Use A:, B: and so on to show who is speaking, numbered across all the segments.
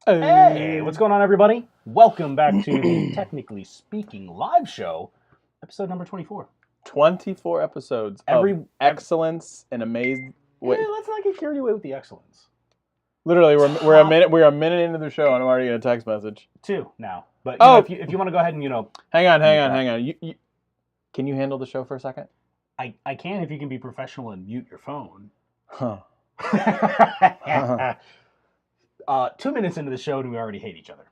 A: Hey, what's going on, everybody? Welcome back to the Technically Speaking live show, episode number 24.
B: 24 episodes of excellence and amazing.
A: Wait, let's not get carried away with the excellence.
B: Literally, we're a minute into the show, and I'm already getting a text message.
A: 2 now, but know, if you want to go ahead and
B: hang on. Can you handle the show for a second?
A: I can if you can be professional and mute your phone.
B: Huh.
A: 2 minutes into the show, and we already hate each other.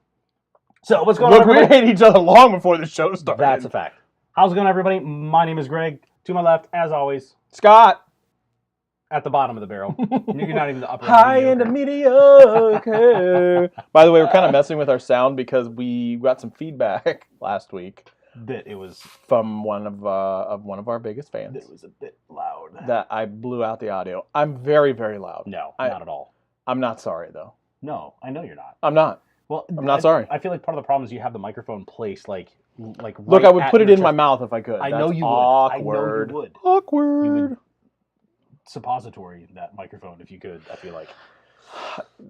A: So what's going on?
B: We hate each other long before the show started.
A: That's a fact. How's it going, everybody? My name is Greg. To my left, as always,
B: Scott.
A: At the bottom of the barrel. You're not even the upper.
B: High end mediocre. By the way, we're kind of messing with our sound because we got some feedback last week
A: that it was
B: from one of our biggest fans.
A: It was a bit loud.
B: That I blew out the audio. I'm very, very loud.
A: No, not at all.
B: I'm not sorry though.
A: No, I know you're not.
B: I'm not.
A: Well,
B: I'm not sorry.
A: I feel like part of the problem is you have the microphone placed like.
B: Look, I would put it in my mouth if I could.
A: I know you would.
B: Awkward.
A: I know you would.
B: Awkward. You would
A: suppository that microphone if you could. I feel like.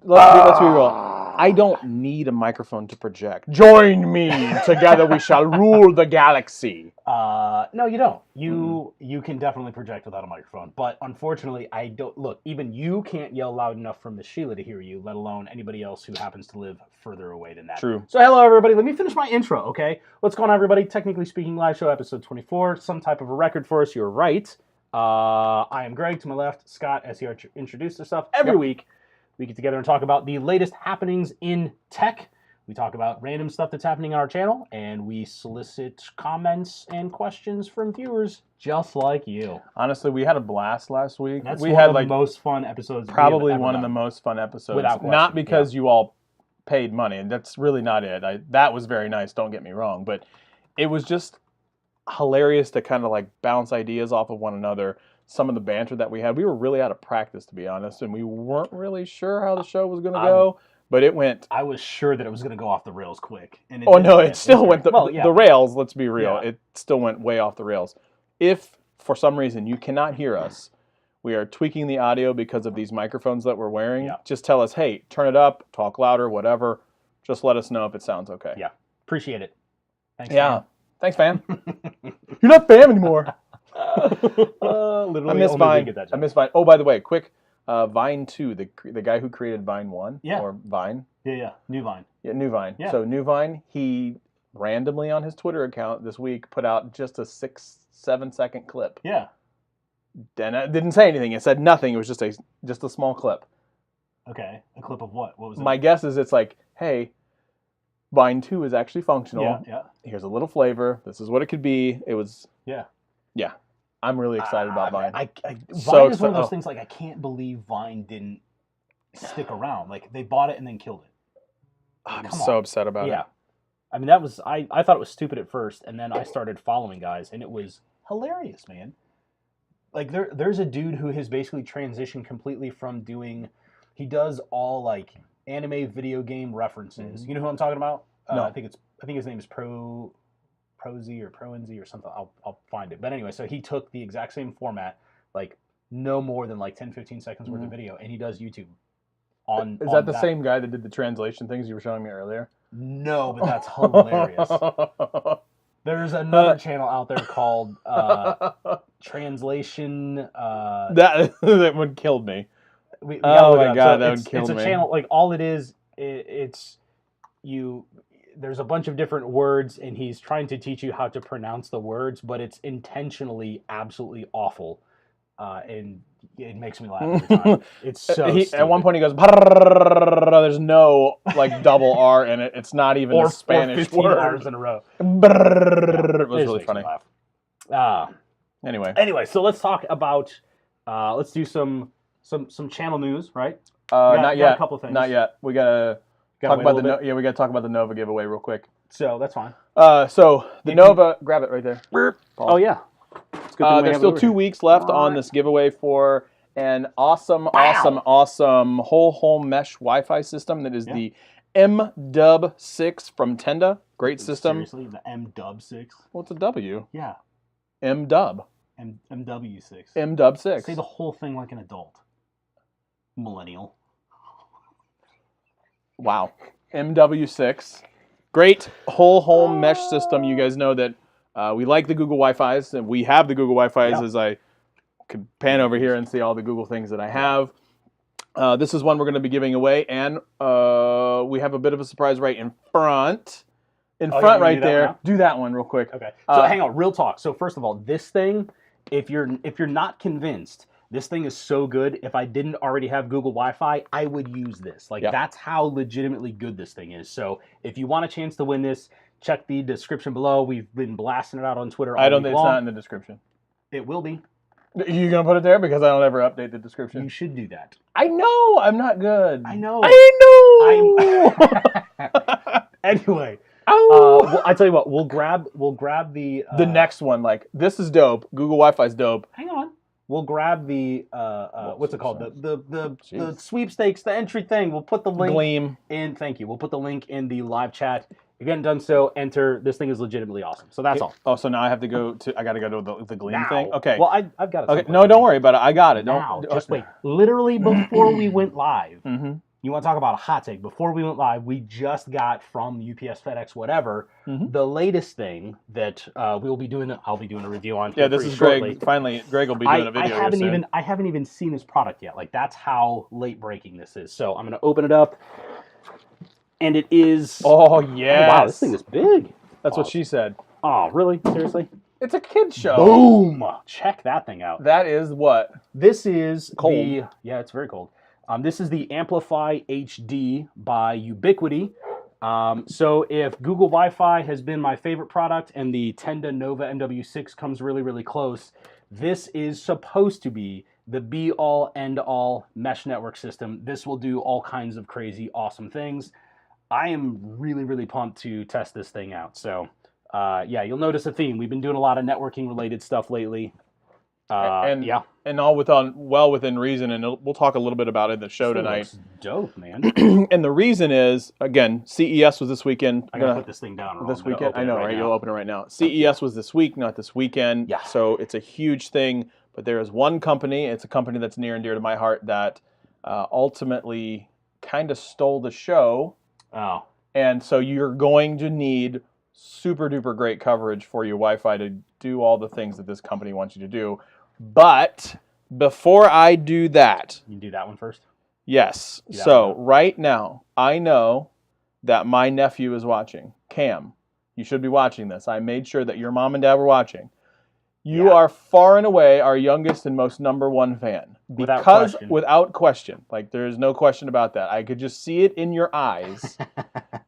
B: Let's be real. I don't need a microphone to project. Join me. Together we shall rule the galaxy.
A: No, you don't. You can definitely project without a microphone. But unfortunately, I don't. Look, even you can't yell loud enough for Miss Sheila to hear you, let alone anybody else who happens to live further away than that.
B: True.
A: So hello, everybody. Let me finish my intro, okay? What's going on, everybody? Technically Speaking live show, episode 24. Some type of a record for us. You're right. I am Greg. To my left, Scott, as he introduced himself. Every week, we get together and talk about the latest happenings in tech. We talk about random stuff that's happening on our channel, and we solicit comments and questions from viewers just like you.
B: Honestly, we had a blast last week.
A: We had the most fun episodes.
B: Probably one of the most fun episodes.
A: Without question.
B: Not because you all paid money, and that's really not it. That was very nice, don't get me wrong, but it was just hilarious to kind of like bounce ideas off of one another. Some of the banter that we had, we were really out of practice, to be honest, and we weren't really sure how the show was going to go, but it went.
A: I was sure that it was going to go off the rails quick. And
B: it still went the rails, let's be real. Yeah. It still went way off the rails. If, for some reason, you cannot hear us, we are tweaking the audio because of these microphones that we're wearing. Yeah. Just tell us, hey, turn it up, talk louder, whatever. Just let us know if it sounds okay.
A: Yeah, appreciate it. Thanks,
B: fam. Thanks, fam. You're not fam anymore.
A: Literally,
B: I miss Vine. Oh, by the way, quick, Vine 2, the guy who created Vine 1, or Vine.
A: Yeah, New Vine.
B: Yeah, New Vine. Yeah. So New Vine, he randomly on his Twitter account this week put out just a 6-7 second clip.
A: Yeah.
B: And it didn't say anything. It said nothing. It was just a small clip.
A: Okay, a clip of what? What was it?
B: My guess is it's like, hey, Vine 2 is actually functional.
A: Yeah.
B: Here's a little flavor. This is what it could be. It was.
A: Yeah.
B: Yeah. I'm really excited about Vine.
A: Vine is one of those things, like, I can't believe Vine didn't stick around. Like, they bought it and then killed it.
B: I'm so upset about it.
A: Yeah. I mean, that was, I thought it was stupid at first, and then I started following guys, and it was hilarious, man. Like, there's a dude who has basically transitioned completely from he does all, like, anime video game references. Mm-hmm. You know who I'm talking about?
B: No.
A: I think his name is Prozy or Proenzy or something. I'll find it. But anyway, so he took the exact same format, like no more than like 10-15 seconds worth of video, and he does YouTube.
B: Is that the same guy that did the translation things you were showing me earlier?
A: No, but that's hilarious. There's another channel out there called Translation.
B: That one killed me.
A: Oh my god,
B: that would kill me.
A: It's a channel, like all it is, it's you. There's a bunch of different words, and he's trying to teach you how to pronounce the words, but it's intentionally absolutely awful, and it makes me laugh every time. It's so stupid.
B: At one point he goes, there's no like double R in it. It's not even a Spanish word.
A: R's in a row.
B: It was really funny.
A: Anyway, so let's talk about, let's do some channel news, right?
B: Not yet.
A: A couple of things.
B: Not yet. We gotta talk about we gotta talk about the Nova giveaway real quick.
A: So that's fine.
B: So the Nova, grab it right there.
A: Oh yeah.
B: There's still 2 weeks left on this giveaway for an awesome whole home mesh Wi-Fi system that is the MW6 from Tenda. Great system.
A: Seriously, the MW6?
B: Well, it's a W.
A: Yeah.
B: MW.
A: MW6.
B: MW6.
A: Say the whole thing like an adult. Millennial.
B: Wow. MW6. Great whole home mesh system. You guys know that we like the Google Wi-Fis, and we have the Google Wi-Fis
A: Yep.
B: as I could pan over here and see all the Google things that I have. This is one we're going to be giving away, and we have a bit of a surprise right in front. In
A: Oh,
B: front
A: you wanna
B: right
A: do that
B: there.
A: one now?
B: Do that one real quick.
A: Okay. So hang on, real talk. So first of all, this thing, if you're not convinced, this thing is so good. If I didn't already have Google Wi-Fi, I would use this. Like that's how legitimately good this thing is. So if you want a chance to win this, check the description below. We've been blasting it out on Twitter all
B: I don't
A: week
B: think it's
A: long.
B: not in the descrition.
A: It will be.
B: You gonna put it there because I don't ever update the description.
A: You should do that.
B: I know I'm not good.
A: I know.
B: I know.
A: Anyway.
B: Oh.
A: Well, I tell you what, we'll grab the
B: next one. Like this is dope. Google Wi-Fi's dope.
A: Hang on. We'll grab the what's it called? The sweepstakes, the entry thing. We'll put the link
B: Gleam.
A: in. Thank you. We'll put the link in the live chat. Again, done so. Enter. This thing is legitimately awesome. So that's all.
B: Oh, so now I have to go to. I got to go to the Gleam
A: Now.
B: thing. Okay.
A: Well, I've got it.
B: Okay. No, don't worry about it. I got it.
A: Now,
B: Don't.
A: just wait. Literally before we went live.
B: Mm-hmm.
A: You want to talk about a hot take? Before we went live, we just got from UPS, FedEx, whatever, the latest thing that we'll be doing. I'll be doing a review on.
B: Yeah, this is
A: shortly.
B: Greg. Finally, Greg will be doing a video.
A: I haven't even seen this product yet. Like that's how late breaking this is. So I'm gonna open it up, and it is.
B: Oh yes.
A: Oh, wow, this thing is big.
B: That's what she said.
A: Oh, really? Seriously?
B: It's a kid show.
A: Boom! Check that thing out.
B: That is what?
A: This is
B: cold.
A: Yeah, it's very cold. This is the Amplify HD by Ubiquiti. So if Google Wi-Fi has been my favorite product and the Tenda Nova MW6 comes really, really close, this is supposed to be the be-all, end-all mesh network system. This will do all kinds of crazy, awesome things. I am really, really pumped to test this thing out. So yeah, you'll notice a theme. We've been doing a lot of networking-related stuff lately.
B: And all well within reason, and we'll talk a little bit about it in the show tonight.
A: Looks dope, man.
B: And the reason is, again, CES was this weekend.
A: I gotta put this thing down.
B: This weekend, I know, right? You'll open it right now. CES was this week, not this weekend.
A: Yeah.
B: So it's a huge thing. But there is one company. It's a company that's near and dear to my heart that ultimately kind of stole the show.
A: Oh.
B: And so you're going to need super duper great coverage for your Wi-Fi to do all the things that this company wants you to do. But before I do that...
A: You do that one first?
B: Yes. So right now, I know that my nephew is watching. Cam, you should be watching this. I made sure that your mom and dad were watching. You are far and away our youngest and most #1 fan. Without question. Like, there is no question about that. I could just see it in your eyes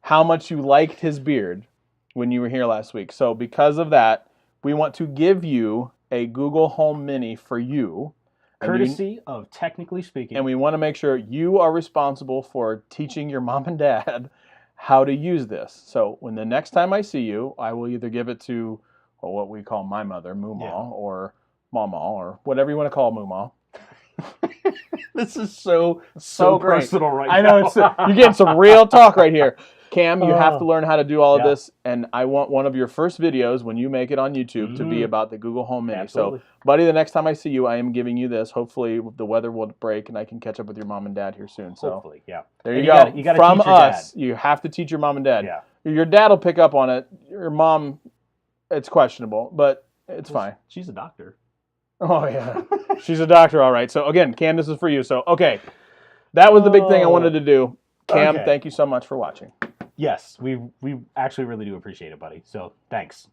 B: how much you liked his beard when you were here last week. So because of that, we want to give you a Google Home Mini for you.
A: Courtesy of Technically Speaking.
B: And we want to make sure you are responsible for teaching your mom and dad how to use this. So when the next time I see you, I will either give it to what we call my mother, Moomaw, or Mama, or whatever you want to call Moomaw.
A: This is so
B: great.
A: personal right now.
B: I know, you're getting some real talk right here. Cam, you have to learn how to do all of this, and I want one of your first videos when you make it on YouTube to be about the Google Home Mini.
A: Absolutely.
B: So, buddy, the next time I see you, I am giving you this. Hopefully, the weather will break, and I can catch up with your mom and dad here soon. So,
A: hopefully, yeah.
B: There you go.
A: You gotta
B: From
A: teach your
B: us,
A: dad.
B: you have to teach your mom and dad.
A: Yeah.
B: Your dad will pick up on it. Your mom, it's questionable, but it's fine.
A: She's a doctor.
B: Oh, yeah. She's a doctor, all right. So, again, Cam, this is for you. So, okay. That was the big thing I wanted to do. Cam, thank you so much for watching.
A: Yes, we actually really do appreciate it, buddy. So, thanks.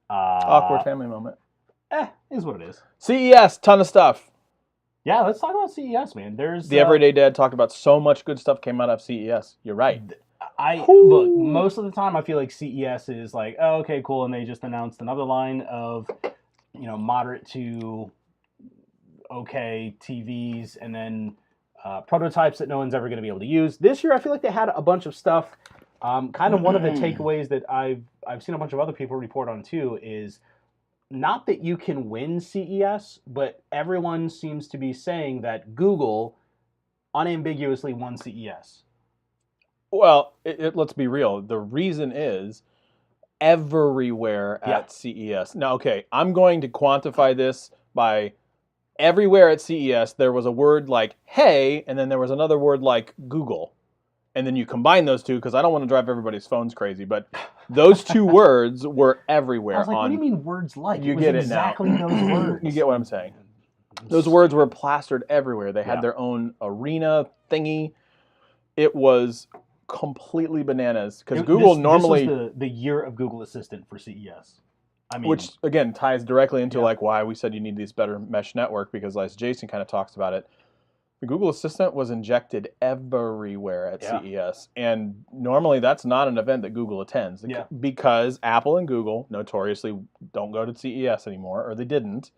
B: Awkward family moment.
A: Is what it is.
B: CES, ton of stuff.
A: Yeah, let's talk about CES, man. There's
B: The Everyday Dad talked about so much good stuff came out of CES. You're right.
A: Look, most of the time I feel like CES is like, oh, okay, cool, and they just announced another line of, moderate to okay TVs, and then prototypes that no one's ever going to be able to use. This year, I feel like they had a bunch of stuff. Kind of one of the takeaways that I've seen a bunch of other people report on too is not that you can win CES, but everyone seems to be saying that Google unambiguously won CES.
B: Well, let's be real. The reason is everywhere at CES. Now, okay, I'm going to quantify this by everywhere at CES, there was a word like, hey, and then there was another word like Google. and then you combine those two, because I don't want to drive everybody's phones crazy, but those two words were everywhere.
A: I was like, what do you mean words like?
B: You
A: it was
B: get
A: exactly
B: it now.
A: those words.
B: You get what I'm saying. Those words were plastered everywhere. They had their own arena thingy. It was completely bananas, because Google normally...
A: This was the year of Google Assistant for CES. I mean,
B: which, again, ties directly into like why we said you need this better mesh network, because as Jason kind of talks about it, the Google Assistant was injected everywhere at CES. And normally that's not an event that Google attends, because Apple and Google notoriously don't go to CES anymore, or they didn't,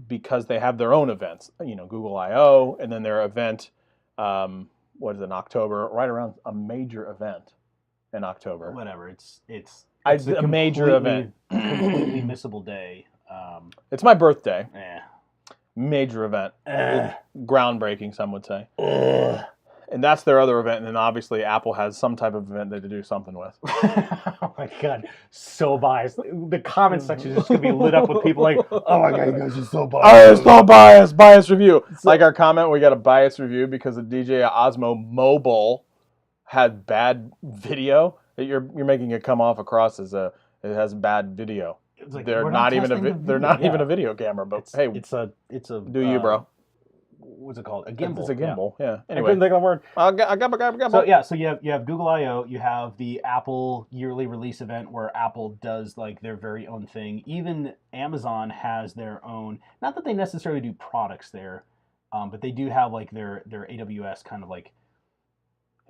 B: because they have their own events. You know, Google I/O, and then their event, what is it, in October, right around a major event in October.
A: Whatever, it's
B: a major event.
A: Completely missable day.
B: It's my birthday.
A: Yeah.
B: Major event. Groundbreaking, some would say. And that's their other event. And then obviously Apple has some type of event that they do something with.
A: Oh my God. So biased. The comment section is just going to be lit up with people like, oh my God, you guys are so biased.
B: Oh, so biased. Bias review. Like our comment, we got a bias review because the DJ Osmo Mobile had bad video. You're making it come off across as it has bad video.
A: Like,
B: they're not even a video camera, but
A: it's a
B: do you, bro?
A: What's it called? A gimbal.
B: It's a gimbal. Yeah.
A: Anyway, I couldn't think of the word.
B: I got
A: So you have Google I/O. You have the Apple yearly release event where Apple does like their very own thing. Even Amazon has their own. Not that they necessarily do products there, but they do have like their AWS kind of like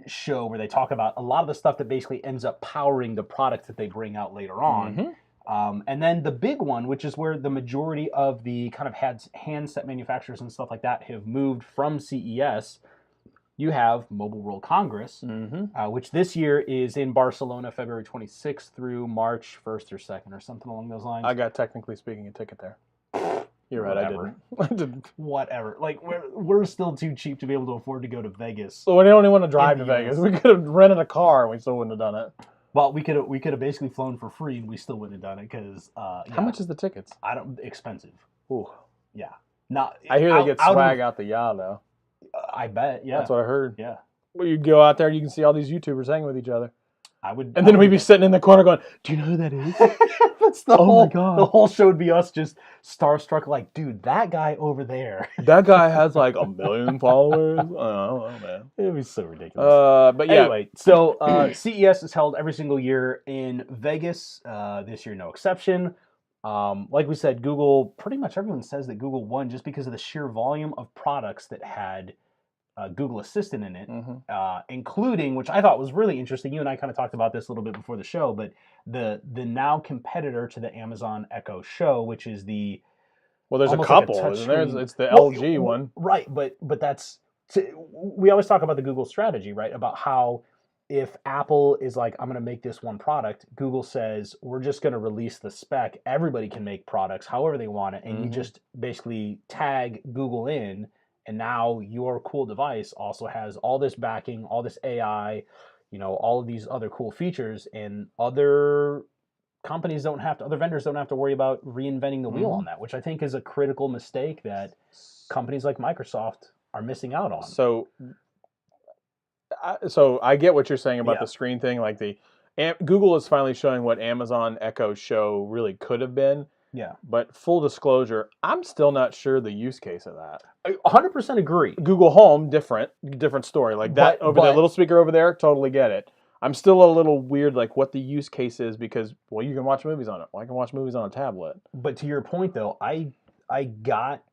A: show where they talk about a lot of the stuff that basically ends up powering the products that they bring out later on. And then the big one, which is where the majority of the kind of handset manufacturers and stuff like that have moved from CES, you have Mobile World Congress, which this year is in Barcelona, February 26th through March 1st or 2nd or something along those lines.
B: I got, technically speaking, a ticket there. You're right, I didn't.
A: Whatever. Like, we're still too cheap to be able to afford to go to Vegas.
B: So we don't even want to drive to Vegas. We could have rented a car and we still wouldn't have done it.
A: Well, we could have basically flown for free and we still wouldn't have done it because
B: how much is the tickets?
A: Expensive.
B: Ooh.
A: Yeah. Not.
B: I hear they get swag out the though.
A: I bet. Yeah.
B: That's what I heard.
A: Yeah.
B: Well, you go out there, you can see all these YouTubers hanging with each other.
A: And
B: then we'd be sitting in the corner going, "Do you know who that is?"
A: That's the
B: my God.
A: The whole show would be us just starstruck, like, dude, that guy over there.
B: That guy has like 1 million followers. Oh man,
A: it'd be so ridiculous.
B: But yeah.
A: Anyway, so CES is held every single year in Vegas. This year, no exception. Like we said, Google. Pretty much everyone says that Google won just because of the sheer volume of products that had Google Assistant in it, including, which I thought was really interesting. You and I kind of talked about this a little bit before the show, but the now competitor to the Amazon Echo Show, which is the
B: there's a couple, isn't there? It's the LG one,
A: right? But that's we always talk about the Google strategy, right? About how if Apple is like, I'm going to make this one product, Google says we're just going to release the spec. Everybody can make products however they want it, and you just basically tag Google in. And now your cool device also has all this backing, all this AI, all of these other cool features, and other vendors don't have to worry about reinventing the wheel on that, which I think is a critical mistake that companies like Microsoft are missing out on.
B: So I get what you're saying about the screen thing. Like Google is finally showing what Amazon Echo Show really could have been.
A: Yeah.
B: But full disclosure, I'm still not sure the use case of that.
A: I 100% agree.
B: Google Home, different story. Like that that little speaker over there, totally get it. I'm still a little weird, like what the use case is, because you can watch movies on it. Well, I can watch movies on a tablet.
A: But to your point, though, I got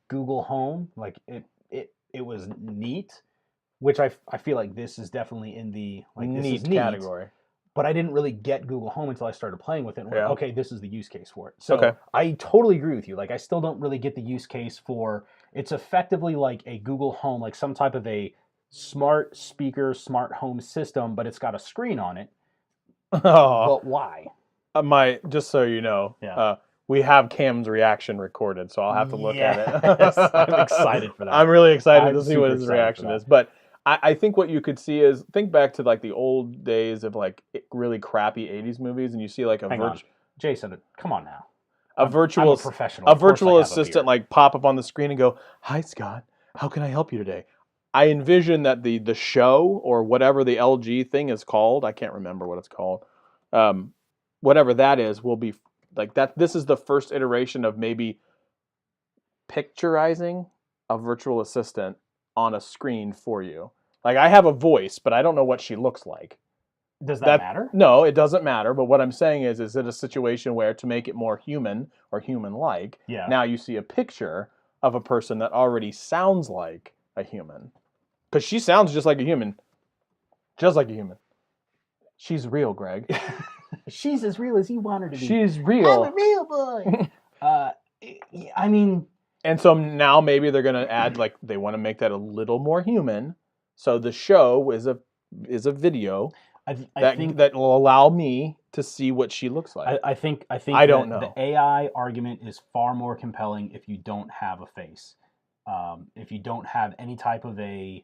A: Google Home. Like it was neat, which I feel like this is definitely in the neat
B: category.
A: But I didn't really get Google Home until I started playing with it. And okay, this is the use case for it. So I totally agree with you. Like, I still don't really get the use case for, it's effectively like a Google Home, like some type of a smart speaker, smart home system, but it's got a screen on it. But why?
B: Just so you know, we have Cam's reaction recorded, so I'll have to look at it.
A: I'm excited for that.
B: I'm really excited to see what his reaction is. But I think what you could see is, think back to like the old days of like really crappy 80s movies, and you see like
A: Jason, come on now.
B: I'm a
A: professional.
B: A virtual assistant like pop up on the screen and go, "Hi Scott, how can I help you today?" I envision that the show or whatever the LG thing is called, I can't remember what it's called, whatever that is, will be like that. This is the first iteration of maybe picturizing a virtual assistant on a screen for you. Like I have a voice, but I don't know what she looks like.
A: Does that matter?
B: No, it doesn't matter. But what I'm saying is it a situation where to make it more human or human-like,
A: Yeah.
B: now you see a picture of a person that already sounds like a human. Because she sounds just like a human. Just like a human. She's real, Greg.
A: She's as real as you want her to be.
B: She's real.
A: I'm a real boy. I mean...
B: And so now maybe they're going to add, like, they want to make that a little more human. So the show is a video that will allow me to see what she looks like.
A: I think
B: I don't know.
A: The AI argument is far more compelling if you don't have a face. If you don't have any type of a...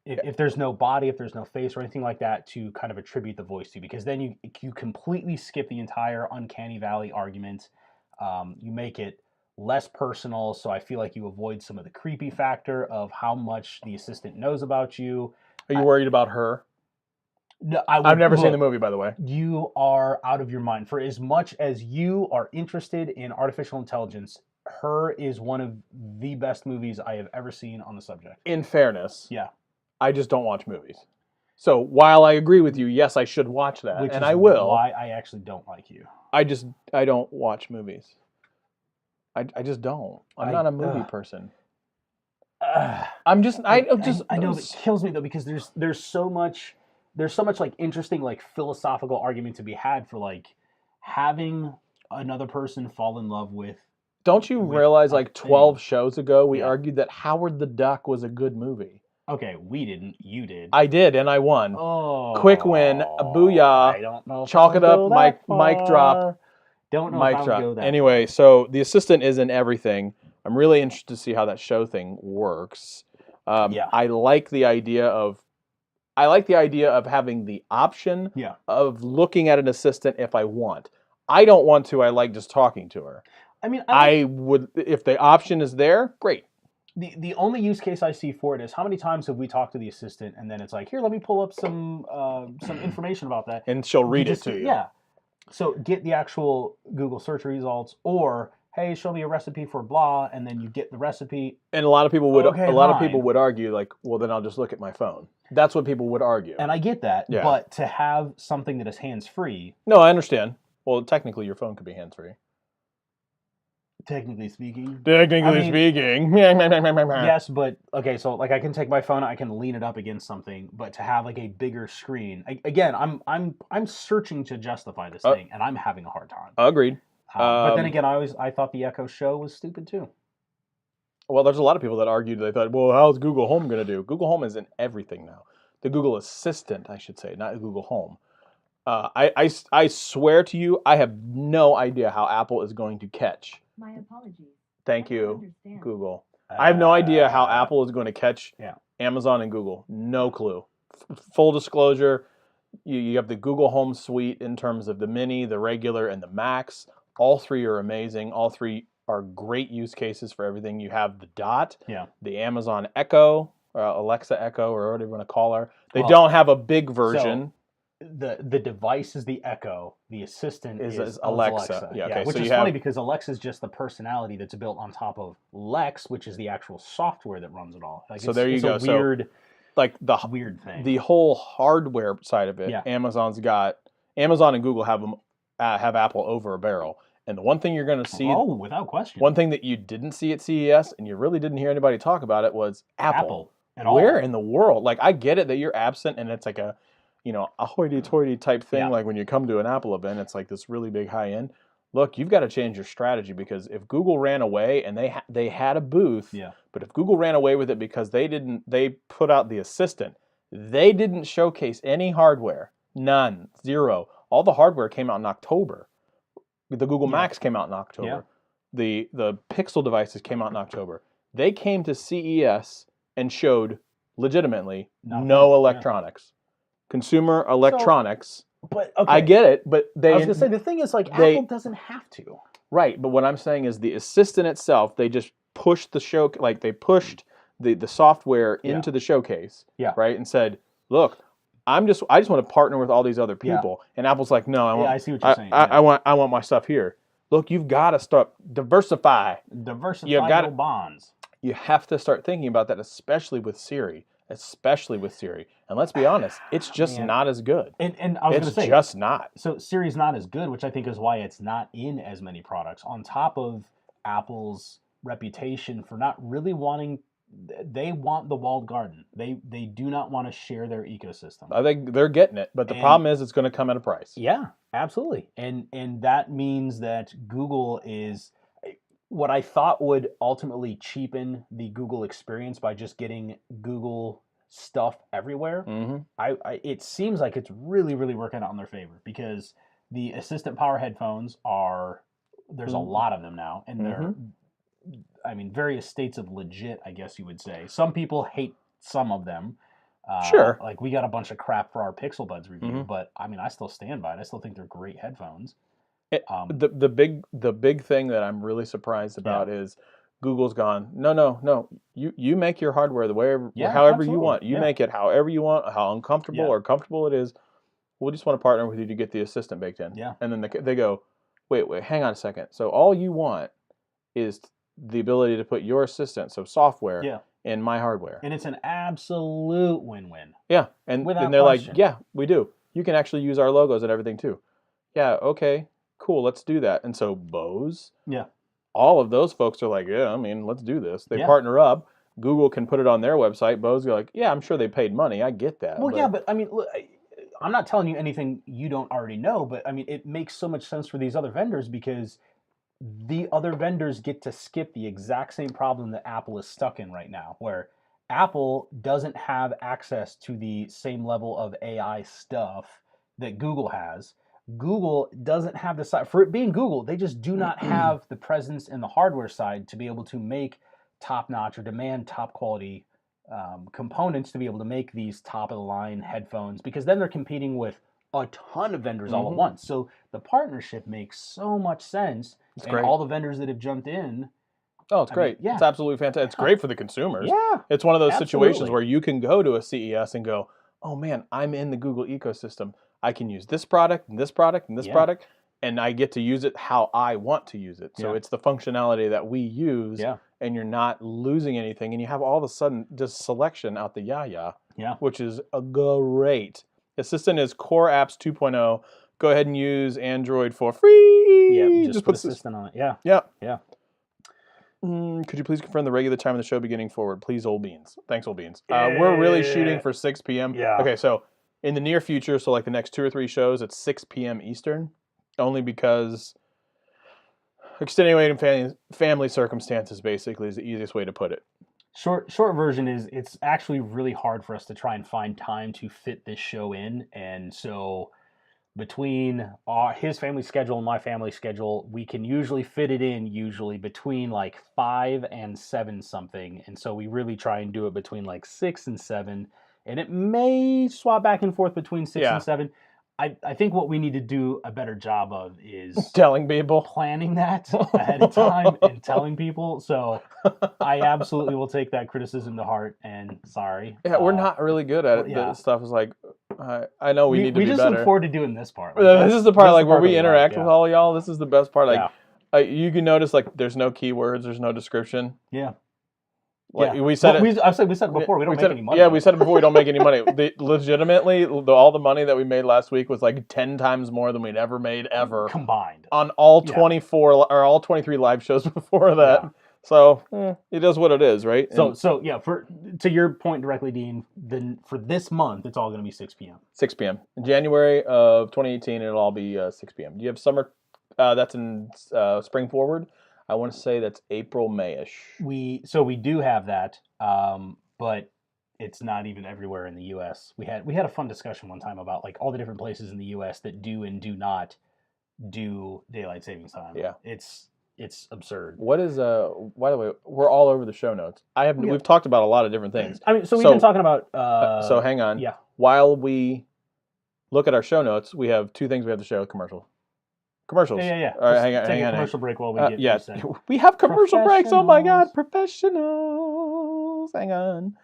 A: if there's no body, if there's no face or anything like that to kind of attribute the voice to, because then you completely skip the entire uncanny valley argument. You make it less personal, so I feel like you avoid some of the creepy factor of how much the assistant knows about you.
B: Are you worried about her?
A: No,
B: I've never seen the movie, by the way.
A: You are out of your mind. For as much as you are interested in artificial intelligence, Her is one of the best movies I have ever seen on the subject.
B: In fairness,
A: Yeah.
B: I just don't watch movies. So while I agree with you, yes, I should watch that,
A: Which
B: and
A: is
B: I will.
A: why I actually don't like you.
B: I don't watch movies. I just don't. I'm not a movie person. I know
A: it kills me though, because there's so much like interesting like philosophical argument to be had for like having another person fall in love with.
B: Don't you realize like 12 shows ago we argued that Howard the Duck was a good movie?
A: Okay, we didn't. You did.
B: I did, and I won.
A: Oh,
B: quick win, a booyah.
A: I don't know.
B: Chalk it up, mic drop.
A: Don't know
B: Mic
A: if I would
B: drop.
A: go that
B: Anyway, so the assistant is in everything. I'm really interested to see how that show thing works. I like the idea of having the option of looking at an assistant if I want. I don't want to. I like just talking to her.
A: I mean,
B: I would, if the option is there, great.
A: The only use case I see for it is how many times have we talked to the assistant and then it's like, here, let me pull up some information about that.
B: And she'll read it to you.
A: Yeah. So get the actual Google search results, or hey, show me a recipe for blah, and then you get the recipe.
B: And a lot of people would argue like, well, then I'll just look at my phone. That's what people would argue.
A: And I get that, but to have something that is hands-free.
B: No, I understand. Well, technically your phone could be hands-free.
A: Technically speaking.
B: Yes,
A: but okay, so like I can take my phone, I can lean it up against something, but to have like a bigger screen, again, I'm searching to justify this thing, and I'm having a hard time.
B: Agreed.
A: But then again, I thought the Echo Show was stupid too.
B: Well, there's a lot of people that argued. They thought, well, how's Google Home going to do? Google Home is in everything now. The Google Assistant, I should say, not Google Home. I swear to you, I have no idea how Apple is going to catch. My apologies. Thank you, Google. I have no idea how Apple is going to catch Amazon and Google. No clue. Full disclosure, you have the Google Home Suite in terms of the Mini, the regular, and the Max. All three are amazing. All three are great use cases for everything. You have the Dot, the Amazon Echo, Alexa Echo, or whatever you want to call her. They don't have a big version.
A: So, the device is the Echo. The assistant is
B: Alexa. Okay.
A: Which
B: so
A: is funny because Alexa is just the personality that's built on top of Lex, which is the actual software that runs it all. Like
B: so there you go.
A: It's a weird,
B: like the
A: weird thing.
B: The whole hardware side of it. Amazon and Google have Apple over a barrel. And the one thing you're going to see,
A: without question,
B: one thing that you didn't see at CES, and you really didn't hear anybody talk about it, was Apple. Where in the world? Like, I get it that you're absent, and it's like a hoity-toity type thing. Like when you come to an Apple event, it's like this really big high end. Look, you've got to change your strategy, because if Google ran away and they had a booth, but if Google ran away with it because they put out the Assistant, they didn't showcase any hardware, none, zero. All the hardware came out in October. The Google Max came out in October. The Pixel devices came out in October. They came to CES and showed legitimately no electronics. Consumer electronics.
A: But okay.
B: I get it, but
A: I was gonna say the thing is like Apple doesn't have to.
B: Right, but what I'm saying is the Assistant itself, they just pushed the show, like they pushed the software
A: Yeah.
B: into the showcase,
A: Yeah.
B: right, and said, "Look, I just want to partner with all these other people," and Apple's like, "No,
A: I see what you're saying. Yeah.
B: I want my stuff here." Look, you've got to start diversify.
A: Diversify
B: You got
A: your bonds.
B: You have to start thinking about that, especially with Siri. And let's be honest, it's just
A: Man.
B: not as good.
A: And I was going to say,
B: it's just not.
A: So Siri's not as good, which I think is why it's not in as many products. On top of Apple's reputation for not really wanting, they want the walled garden. They do not want to share their ecosystem.
B: I think they're getting it, but the problem is it's going to come at a price.
A: Yeah, absolutely. And that means that Google is what I thought would ultimately cheapen the Google experience by just getting Google stuff everywhere.
B: Mm-hmm.
A: It seems like it's really, really working out in their favor, because the Assistant Power headphones there's a lot of them now, and they're, I mean, various states of legit, I guess you would say. Some people hate some of them.
B: Sure.
A: Like, we got a bunch of crap for our Pixel Buds review, but I mean, I still stand by it. I still think they're great headphones.
B: The big thing that I'm really surprised about is Google's gone, no. You make your hardware however you want. You make it however you want, how uncomfortable or comfortable it is. We just want to partner with you to get the assistant baked in.
A: Yeah.
B: And then they go, wait, hang on a second. So all you want is the ability to put your assistant, so software, in my hardware.
A: And it's an absolute win-win.
B: Yeah. And they're
A: question.
B: like, yeah, we do. You can actually use our logos and everything too. Yeah, okay. Cool, let's do that. And so Bose, all of those folks are like, yeah, I mean, let's do this. They partner up. Google can put it on their website. Bose are like, yeah, I'm sure they paid money. I get that.
A: Well, but I mean, look, I'm not telling you anything you don't already know, but I mean, it makes so much sense for these other vendors, because the other vendors get to skip the exact same problem that Apple is stuck in right now, where Apple doesn't have access to the same level of AI stuff that Google has. Google doesn't have the side, for it being Google, they just do not have the presence in the hardware side to be able to make top-notch or demand top-quality components to be able to make these top-of-the-line headphones, because then they're competing with a ton of vendors all at once. So the partnership makes so much sense,
B: it's
A: and
B: great.
A: all the vendors that have jumped in.
B: Oh, it's great. It's absolutely fantastic. It's great for the consumers.
A: Yeah.
B: It's one of those situations where you can go to a CES and go, oh man, I'm in the Google ecosystem. I can use this product and this product and this product, and I get to use it how I want to use it. So it's the functionality that we use, and you're not losing anything, and you have all of a sudden just selection out the which is a great. Assistant is Core Apps 2.0. Go ahead and use Android for free.
A: Yeah, just put Assistant on it. Yeah.
B: Could you please confirm the regular time of the show beginning forward? Please, Old Beans. Thanks, Old Beans. We're really shooting for 6 p.m.
A: Yeah.
B: Okay, so in the near future, so like the next 2 or 3 shows, it's 6 p.m. Eastern, only because extenuating family circumstances basically is the easiest way to put it.
A: Short version is, it's actually really hard for us to try and find time to fit this show in, and so between his family schedule and my family schedule, we can usually fit it in between like 5 and 7 something, and so we really try and do it between like 6 and 7, and it may swap back and forth between 6 and 7. I think what we need to do a better job of is
B: telling people,
A: planning that ahead of time and telling people. So I absolutely will take that criticism to heart, and sorry.
B: Yeah, we're not really good at it.
A: Yeah.
B: This stuff is like, I know we need to be better.
A: We just look forward to doing this part.
B: Like, this is the part where we interact with all y'all. This is the best part. Like, you can notice like there's no keywords, there's no description.
A: Yeah.
B: Like we said it.
A: We said it before. We don't make any money.
B: Yeah, we said it before. We don't make any money. Legitimately, all the money that we made last week was like 10 times more than we'd ever made
A: combined
B: on all 24 or all 23 live shows before that. Yeah. So it is what it is, right?
A: So yeah. To your point directly, Dean. Then for this month, it's all going to be 6 p.m.
B: 6 p.m. In January of 2018, it'll all be 6 p.m. Do you have summer? That's in spring forward. I want to say that's April, May-ish.
A: We do have that, but it's not even everywhere in the U.S. We had a fun discussion one time about like all the different places in the U.S. that do and do not do daylight savings time.
B: Yeah,
A: it's absurd.
B: What is by the way, we're all over the show notes. We've talked about a lot of different things.
A: I mean, so we've been talking about.
B: So hang on.
A: Yeah.
B: While we look at our show notes, we have 2 things we have to show: commercials.
A: Yeah.
B: All right, hang on.
A: Commercial break while we get.
B: We have commercial breaks. Oh my God, professional. cables. Hang on.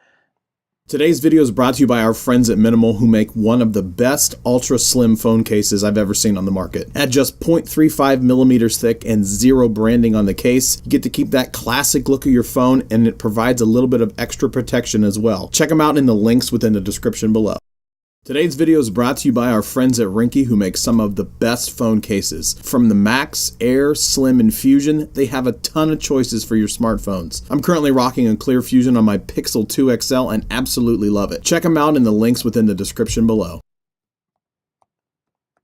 C: Today's video is brought to you by our friends at Minimal, who make one of the best ultra slim phone cases I've ever seen on the market. At just 0.35 millimeters thick and zero branding on the case, you get to keep that classic look of your phone, and it provides a little bit of extra protection as well. Check them out in the links within the description below. Today's video is brought to you by our friends at Rinky, who make some of the best phone cases. From the Max, Air, Slim, and Fusion, they have a ton of choices for your smartphones. I'm currently rocking a Clear Fusion on my Pixel 2 XL and absolutely love it. Check them out in the links within the description below.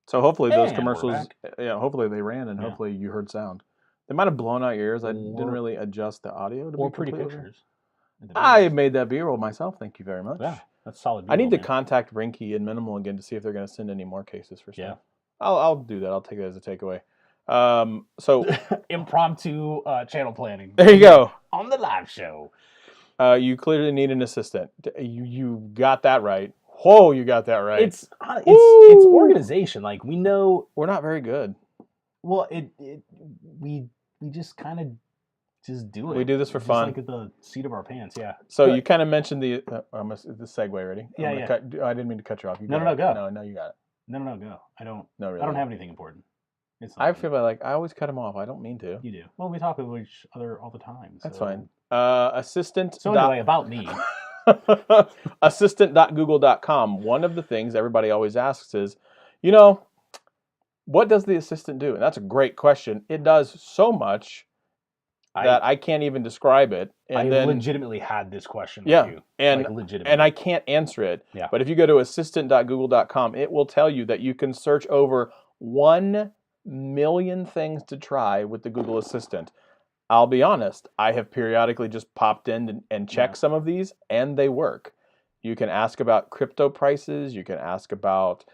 B: So hopefully those
A: And
B: commercials, hopefully they ran and hopefully you heard sound. They might have blown out your ears. I didn't really adjust the audio to
A: Or
B: be
A: pretty
B: completely
A: pictures.
B: I made that B-roll myself. Thank you very much.
A: Yeah, that's solid.
B: I need to
A: man.
B: contact Rinky and Minimal again to see if they're going to send any more cases for stuff.
A: Yeah.
B: I'll do that. I'll take that as a takeaway. So
A: impromptu channel planning.
B: there you go.
A: On the live show.
B: You clearly need an assistant. You got that right. Whoa, you got that right.
A: It's organization. Like, we know
B: We're not very good.
A: Well, we just kind of just do it.
B: We do this for
A: just
B: fun.
A: like at the seat of our pants. Yeah.
B: So
A: But-
B: you kind of mentioned the segue. Ready?
A: Yeah,
B: I'm gonna
A: yeah.
B: I didn't mean to cut you off. You
A: No,
B: got
A: no,
B: it.
A: go.
B: No, you got it.
A: No, go. I don't.
B: No, really.
A: I don't have anything important. It's
B: I
A: not
B: feel like I always cut him off. I don't mean to.
A: you do. Well, we talk with each other all the time.
B: That's
A: so-
B: fine. Assistant.
A: So anyway, about me.
B: Assistant.google.com. One of the things everybody always asks is, what does the assistant do? And that's a great question. It does so much that I can't even describe it. And
A: I
B: then,
A: legitimately had this question
B: Yeah,
A: with you.
B: and
A: like, legitimately.
B: and I can't answer it.
A: Yeah.
B: But if you go to assistant.google.com, it will tell you that you can search over 1 million things to try with the Google Assistant. I'll be honest, I have periodically just popped in and checked some of these, and they work. You can ask about crypto prices. You can ask about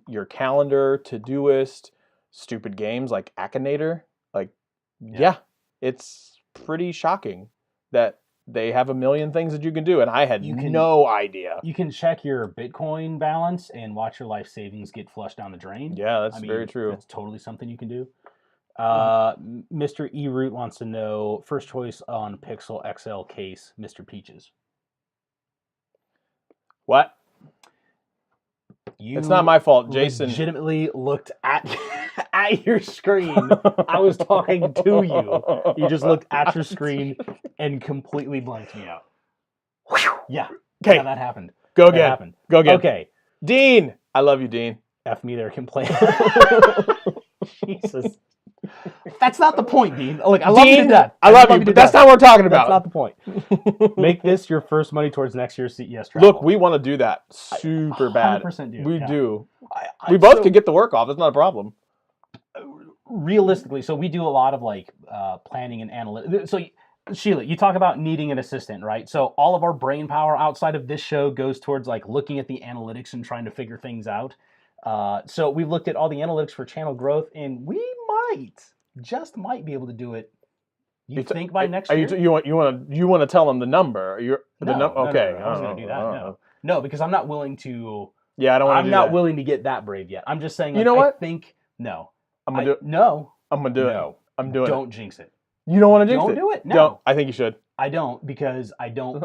B: your calendar, Todoist, stupid games like Akinator. Yeah, it's pretty shocking that they have 1 million things that you can do, and I had no idea.
A: You can check your Bitcoin balance and watch your life savings get flushed down the drain.
B: Yeah, that's very true.
A: That's totally something you can do. Mr. E-Root wants to know, first choice on Pixel XL case, Mr. Peaches.
B: What?
A: You
B: It's not my fault, Jason.
A: legitimately looked at your screen. I was talking to you. You just looked at your screen and completely blanked me out. Yeah.
B: Okay.
A: Yeah, that happened.
B: Go
A: That
B: again.
A: happened.
B: Go again.
A: Okay.
B: Dean. I love you, Dean.
A: F me there, complain. Jesus. That's not the point, Dean. Look, I love you to death.
B: I love you,
A: to
B: but that's
A: death.
B: not what we're talking
A: That's
B: about.
A: not the point. Make this your first money towards next year's CES travel.
B: Look, we want to do that super bad.
A: 100% do.
B: We
A: Yeah.
B: do. We both could get the work off. It's not a problem.
A: Realistically, so we do a lot of planning and analytics. So Sheila, you talk about needing an assistant, right? So all of our brain power outside of this show goes towards looking at the analytics and trying to figure things out. So we've looked at all the analytics for channel growth, and we just might be able to do it. You think by next year?
B: You want to tell them the number?
A: No,
B: okay.
A: I wasn't going to do that. No, because I'm not willing to.
B: Yeah, I don't want to.
A: I'm not willing to get that brave yet. I'm just saying.
B: You know what?
A: I think no.
B: I'm gonna do it.
A: No.
B: I'm gonna do it.
A: No.
B: I'm doing it.
A: Don't jinx it.
B: You don't want to jinx it?
A: Don't do it. No.
B: Don't. I think you should.
A: I don't, because I don't.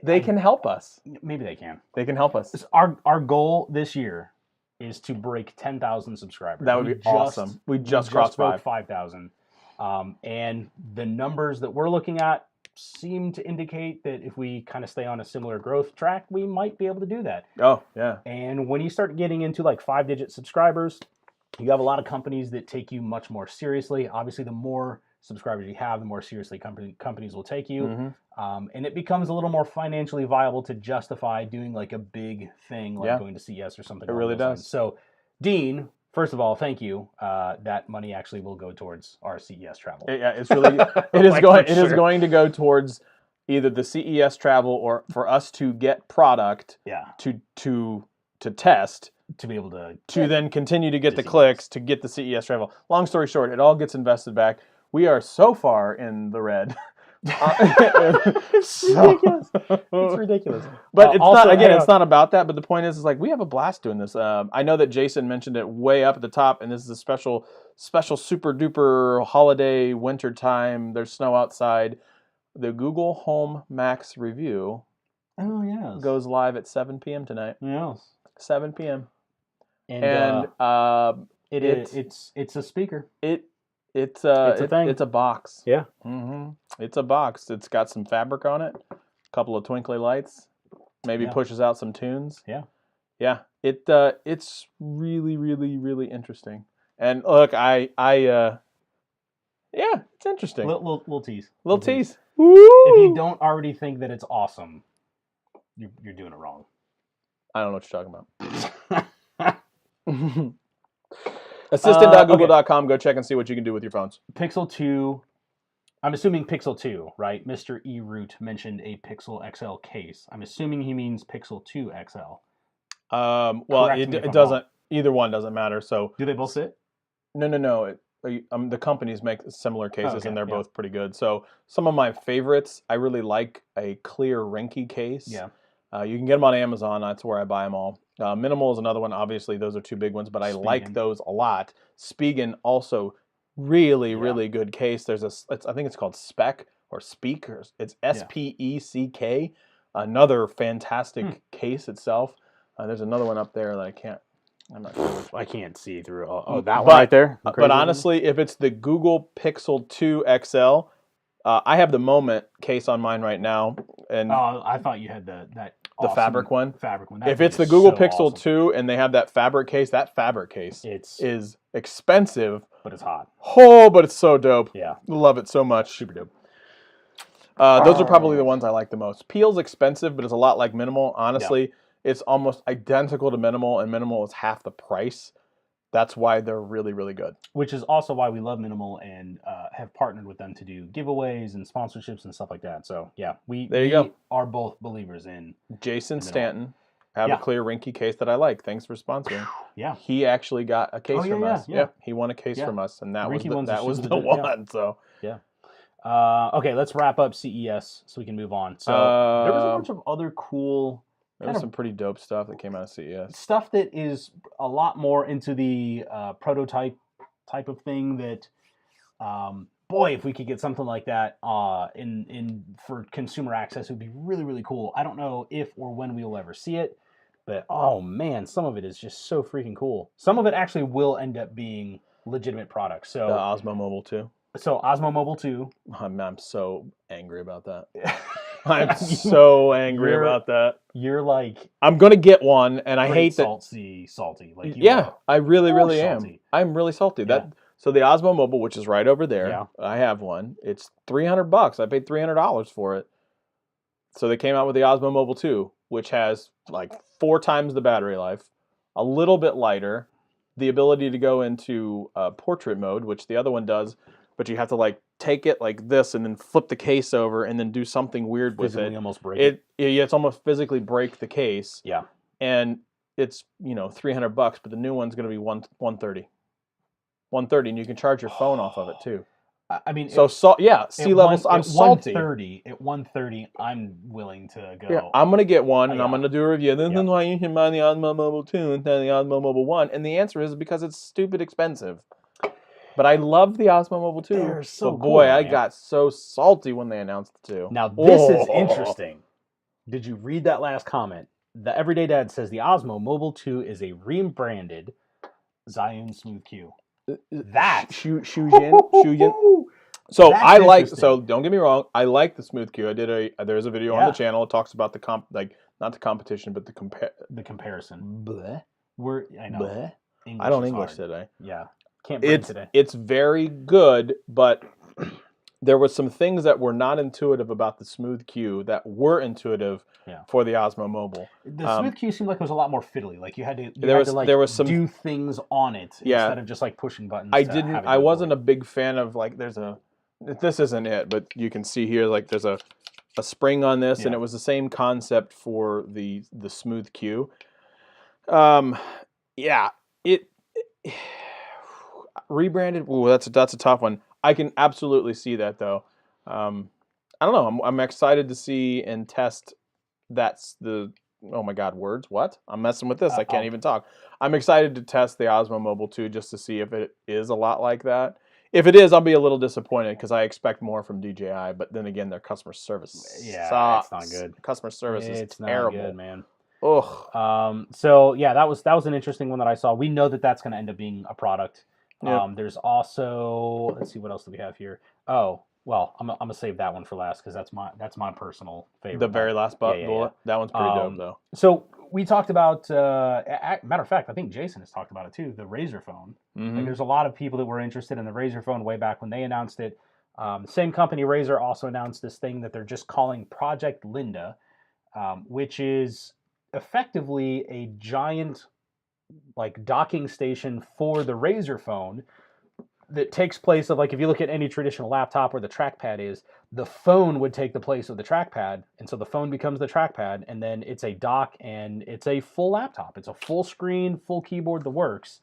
B: They can help us.
A: Maybe they can.
B: They can help us.
A: Our goal this year is to break 10,000 subscribers.
B: That would be awesome. We just crossed
A: broke 5,000. And the numbers that we're looking at seem to indicate that if we kind of stay on a similar growth track, we might be able to do that.
B: Oh, yeah.
A: And when you start getting into 5-digit subscribers, you have a lot of companies that take you much more seriously. Obviously, the more subscribers you have, the more seriously companies will take you.
B: Mm-hmm.
A: And it becomes a little more financially viable to justify doing a big thing going to CES or something.
B: It really does.
A: So, Dean, first of all, thank you. That money actually will go towards our CES travel.
B: Yeah, it's really it is going to go towards either the CES travel or for us to get product.
A: Yeah.
B: To test.
A: To be able to
B: then continue to get the clicks to get the CES travel. Long story short, it all gets invested back. We are so far in the red.
A: It's ridiculous. It's ridiculous.
B: But it's
A: also,
B: not. Again, it's not about that. But the point is we have a blast doing this. I know that Jason mentioned it way up at the top, and this is a special super duper holiday winter time. There's snow outside. the Google Home Max review
A: Oh yes.
B: goes live at 7 p.m. tonight.
A: Yes.
B: 7 p.m.
A: And
B: it's
A: a speaker.
B: it's
A: a thing.
B: it's a box.
A: Yeah.
B: It's a box. It's got some fabric on it, a couple of twinkly lights, maybe pushes out some tunes.
A: Yeah.
B: Yeah. It's really, really, really interesting. And look, yeah, it's interesting.
A: Little tease.
B: Little tease.
A: If you don't already think that it's awesome, you're doing it wrong.
B: I don't know what you're talking about. Assistant.google.com. Go check and see what you can do with your phones.
A: Pixel 2. I'm assuming Pixel 2, right? Mr. eRoot mentioned a Pixel XL case. I'm assuming he means Pixel 2 XL.
B: Well, it doesn't. Either one doesn't matter. So
A: do they both fit?
B: No. The companies make similar cases, and they're both pretty good. So some of my favorites, I really like a clear Rinky case.
A: Yeah.
B: You can get them on Amazon. That's where I buy them all. Minimal is another one. Obviously, those are two big ones, but I like those a lot. Spigen also really good case. There's I think it's called Spec or Speak. It's SPECK. Another fantastic case itself. There's another one up there that I'm not sure which one.
A: I can't see through. Oh, that one right there.
B: But honestly, if it's the Google Pixel 2 XL, I have the Moment case on mine right now, and
A: I thought you had the awesome
B: fabric one.
A: Fabric one.
B: If it's the Google Pixel 2 and they have that fabric case is expensive,
A: but it's hot.
B: Oh, but it's so dope.
A: Yeah,
B: love it so much.
A: Super dope.
B: Those are probably the ones I like the most. Peel's expensive, but it's a lot like Minimal. Honestly, it's almost identical to Minimal, and Minimal is half the price. That's why they're really, really good.
A: Which is also why we love Minimal and have partnered with them to do giveaways and sponsorships and stuff like that. So, yeah, we are both believers in
B: Jason Stanton. Have a clear Rinky case that I like. Thanks for sponsoring.
A: Yeah.
B: He actually got a case from us.
A: Yeah.
B: He won a case from us, and that
A: was
B: the one. So,
A: yeah. Okay, let's wrap up CES so we can move on. So, there was a bunch of other cool...
B: There was some pretty dope stuff that came out of CES.
A: Stuff that is a lot more into the prototype type of thing that, boy, if we could get something like that for consumer access, it would be really, really cool. I don't know if or when we will ever see it, but oh man, some of it is just so freaking cool. Some of it actually will end up being legitimate products. So
B: the Osmo Mobile 2.
A: So Osmo Mobile 2.
B: I'm so angry about that. I'm so angry about that.
A: You're like...
B: I'm going to get one, and I hate that...
A: Salty. Like
B: I really
A: salty.
B: Am. I'm really salty. Yeah. So the Osmo Mobile, which is right over there, I have one. It's $300. I paid $300 for it. So they came out with the Osmo Mobile 2, which has like 4 times the battery life, a little bit lighter, the ability to go into portrait mode, which the other one does, but you have to like take it like this and then flip the case over and then do something weird with it.
A: Almost break it.
B: It's almost physically break the case.
A: Yeah.
B: And it's, $300, but the new one's going to be $130. $130, and you can charge your phone off of it too.
A: I mean,
B: sea levels. I'm salty.
A: At $130, I'm willing to go.
B: Yeah, I'm gonna get one, and I'm gonna do a review. This is why you should buy the Osmo Mobile 2 instead of the Osmo Mobile 1. And the answer is because it's stupid expensive. But I love the Osmo Mobile 2.
A: They're so
B: but boy,
A: cool,
B: I got so salty when they announced the 2.
A: Now this is interesting. Did you read that last comment? The Everyday Dad says the Osmo Mobile 2 is a rebranded Zhiyun Smooth Q. That
B: Shujin. So I like. So don't get me wrong. I like the Smooth Q. There's a video on the channel. It talks about not the competition, but the
A: comparison.
B: Bleh.
A: I know.
B: Bleh. I don't English today.
A: Yeah, can't bring today.
B: It's very good, but there were some things that were not intuitive about the Smooth Q that were intuitive for the Osmo Mobile.
A: The Smooth Q seemed like it was a lot more fiddly. Like you had to
B: there was some
A: do things on it instead of just like pushing buttons.
B: I wasn't a big fan of like this isn't it, but you can see here like there's a spring on this, and it was the same concept for the Smooth Q. It rebranded. Ooh, that's a tough one. I can absolutely see that though. I don't know. I'm excited to see and test. That's the oh my god words. What? I'm messing with this. I can't even talk. I'm excited to test the Osmo Mobile 2 just to see if it is a lot like that. If it is, I'll be a little disappointed because I expect more from DJI. But then again, their customer service sucks.
A: It's not good.
B: Customer service is
A: It's
B: terrible.
A: not good, man.
B: Ugh.
A: So yeah, that was an interesting one that I saw. We know that that's going to end up being a product.
B: Yep.
A: There's also, let's see, what else do we have here? Oh, well, I'm gonna save that one for last because that's my personal favorite.
B: The very last bullet.
A: Yeah.
B: That one's pretty dope though.
A: So we talked about, matter of fact, I think Jason has talked about it too. The Razer phone.
B: Mm-hmm.
A: Like, there's a lot of people that were interested in the Razer phone way back when they announced it. The same company, Razer, also announced this thing that they're just calling Project Linda, which is effectively a giant like docking station for the Razer phone that takes place of, like, if you look at any traditional laptop where the trackpad is, the phone would take the place of the trackpad, and so the phone becomes the trackpad, and then it's a dock and it's a full laptop. It's a full screen, full keyboard, the works.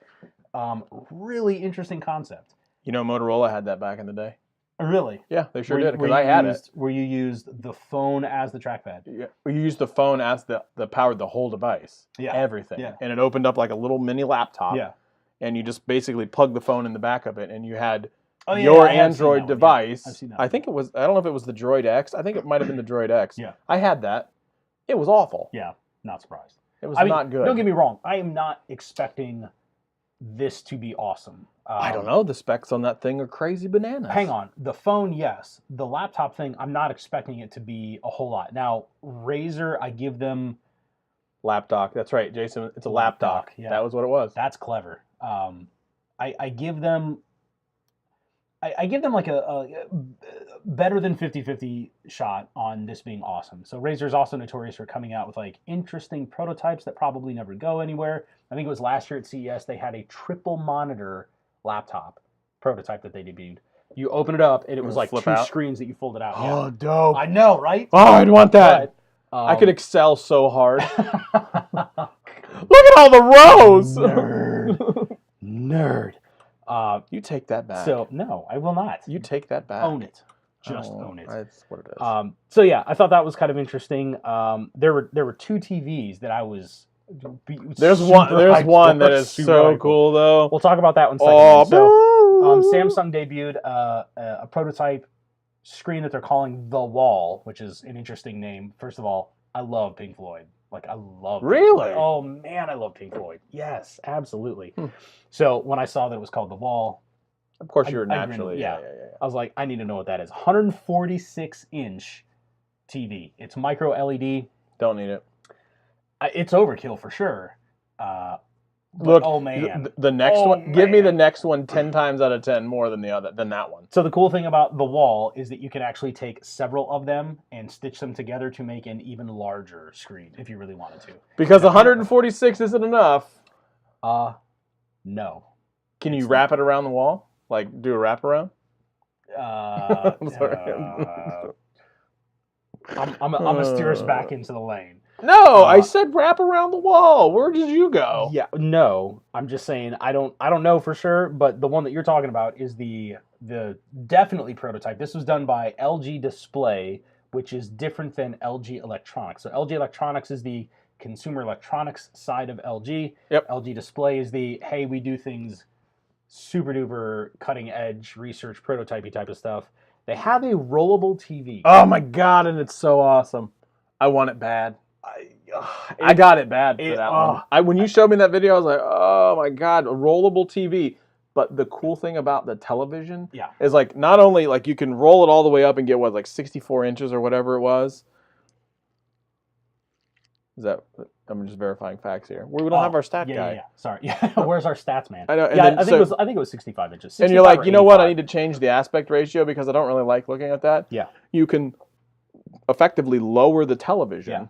A: Really interesting concept.
B: You know, Motorola had that back in the day.
A: Really?
B: Yeah, they sure did, because I had it.
A: Where you used the phone as the trackpad.
B: Yeah, you used the phone as the powered the whole device.
A: Yeah.
B: Everything.
A: Yeah.
B: And it opened up like a little mini laptop.
A: Yeah.
B: And you just basically plug the phone in the back of it, and you had
A: Oh, yeah,
B: your
A: I have seen
B: Android
A: that one,
B: device.
A: yeah. I've seen that
B: I
A: one.
B: think it was, I don't know if it was the Droid X. I think it might have been the Droid X.
A: Yeah.
B: I had that. It was awful.
A: Yeah, not surprised.
B: It was
A: I mean,
B: not good.
A: Don't get me wrong. I am not expecting this to be awesome.
B: I don't know. The specs on that thing are crazy bananas.
A: Hang on. The phone, yes. The laptop thing, I'm not expecting it to be a whole lot. Now, Razer, I give them...
B: Laptop. That's right, Jason. It's a laptop.
A: Yeah.
B: That was what it was.
A: That's clever. I give them... I give them like a better than 50-50 shot on this being awesome. So Razer's also notorious for coming out with like interesting prototypes that probably never go anywhere. I think it was last year at CES, they had a triple monitor laptop prototype that they debuted. You open it up and it was like two screens that you folded out.
B: Oh,
A: Yeah.
B: dope.
A: I know, right?
B: Oh, I'd want that.
A: But,
B: I could excel so hard. Look at all the rows.
A: Nerd.
B: You take that back.
A: So, no, I will not.
B: You take that back.
A: Own it. Just own it.
B: That's what it is.
A: So yeah, I thought that was kind of interesting. There were two TVs that I was.
B: There's one that is so cool though.
A: We'll talk about that one second.
B: Oh,
A: so, Samsung debuted a prototype screen that they're calling The Wall, which is an interesting name. First of all, I love Pink Floyd. Like, I love Pink Floyd. Oh man, I love Pink Floyd. Yes, absolutely. So when I saw that it was called The Wall,
B: of course you're naturally. Yeah.
A: I was like, I need to know what that is. 146-inch TV. It's micro LED.
B: Don't need it.
A: It's overkill for sure.
B: Look,
A: oh man,
B: the next one. Give me the next one 10 times out of 10 more than that one.
A: So the cool thing about The Wall is that you can actually take several of them and stitch them together to make an even larger screen if you really wanted to.
B: Because 146 isn't enough.
A: No.
B: Can you wrap it around the wall? Like do a wraparound?
A: I'm gonna steer us back into the lane.
B: No, I said wrap around the wall. Where did you go?
A: Yeah, no. I'm just saying I don't know for sure, but the one that you're talking about is the definitely prototype. This was done by LG Display, which is different than LG Electronics. So LG Electronics is the consumer electronics side of LG.
B: Yep.
A: LG Display is the, hey, we do things super duper cutting edge research prototypey type of stuff. They have a rollable TV.
B: Oh my god, and it's so awesome. I want it bad. I got it bad for that one. When you showed me that video, I was like, oh my god, a rollable TV. But the cool thing about the television is like not only like you can roll it all the way up and get what, like 64 inches or whatever it was. Is that? I'm just verifying facts here. We don't have our stat guy.
A: Yeah. Sorry. Yeah. Where's our stats man?
B: I know.
A: Yeah, I think it was 65 inches. 65
B: and you're like, you know what? I need to change the aspect ratio because I don't really like looking at that.
A: Yeah.
B: You can effectively lower the television,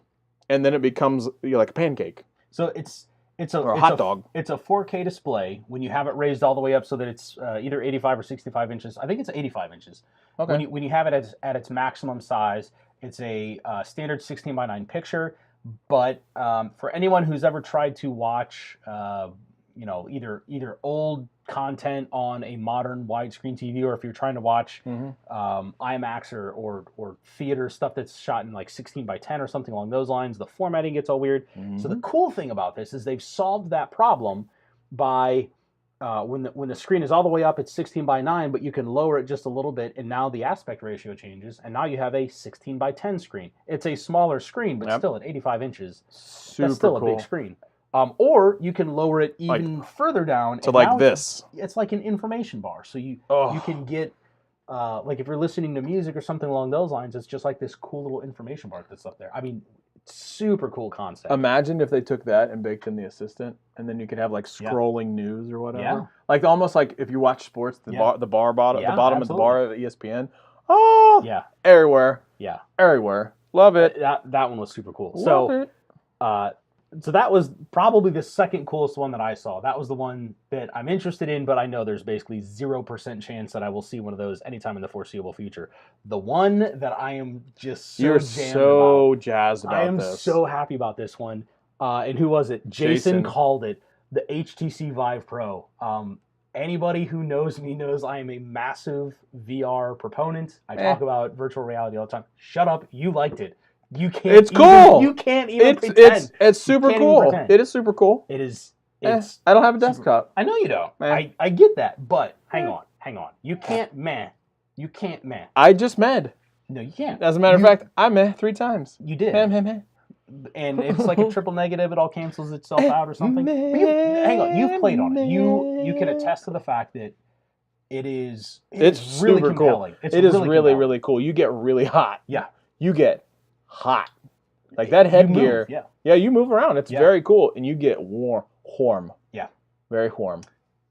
B: and then it becomes like a pancake.
A: So it's a
B: hot dog.
A: It's a 4K display when you have it raised all the way up so that it's either 85 or 65 inches. I think it's 85 inches.
B: Okay.
A: When you have it at its maximum size, it's a standard 16:9 picture. But for anyone who's ever tried to watch, either old content on a modern widescreen TV, or if you're trying to watch IMAX or theater stuff that's shot in like 16:10 or something along those lines, the formatting gets all weird. So the cool thing about this is they've solved that problem by when the screen is all the way up, it's 16:9, but you can lower it just a little bit, and now the aspect ratio changes, and now you have a 16:10 screen. It's a smaller screen, but still at 85 inches, that's still a big screen. Or you can lower it even further down
B: to like this.
A: It's like an information bar, so you can get like if you're listening to music or something along those lines, it's just like this cool little information bar that's up there. I mean, super cool concept.
B: Imagine if they took that and baked in the Assistant, and then you could have like scrolling news or whatever.
A: Yeah.
B: Like almost like if you watch sports, the bottom
A: absolutely.
B: of the bar of ESPN. Oh,
A: yeah,
B: everywhere.
A: Yeah,
B: everywhere. Love it.
A: That one was super cool.
B: Love it.
A: So that was probably the second coolest one that I saw. That was the one that I'm interested in, but I know there's basically 0% chance that I will see one of those anytime in the foreseeable future. The one that I am just so
B: jazzed about.
A: I am so happy about this one. And who was it? Jason called it the HTC Vive Pro. Anybody who knows me knows I am a massive VR proponent. I talk about virtual reality all the time. Shut up. You liked it. You can't.
B: It's cool.
A: You can't even pretend.
B: It's super cool. It is super cool.
A: It is.
B: I don't have a desktop.
A: I know you don't. I get that, but hang on. You can't You can't
B: I just med.
A: No, you can't.
B: As a matter of fact, I med 3 times.
A: You did.
B: Meh.
A: And it's like a triple negative. It all cancels itself out or something. But hang on. You've played on it. You can attest to the fact that it's really
B: super
A: compelling.
B: Cool. It is really cool. You get really hot.
A: Yeah.
B: You get hot. Like that headgear. Yeah, you move around. It's very cool. And you get warm. Yeah. Very warm.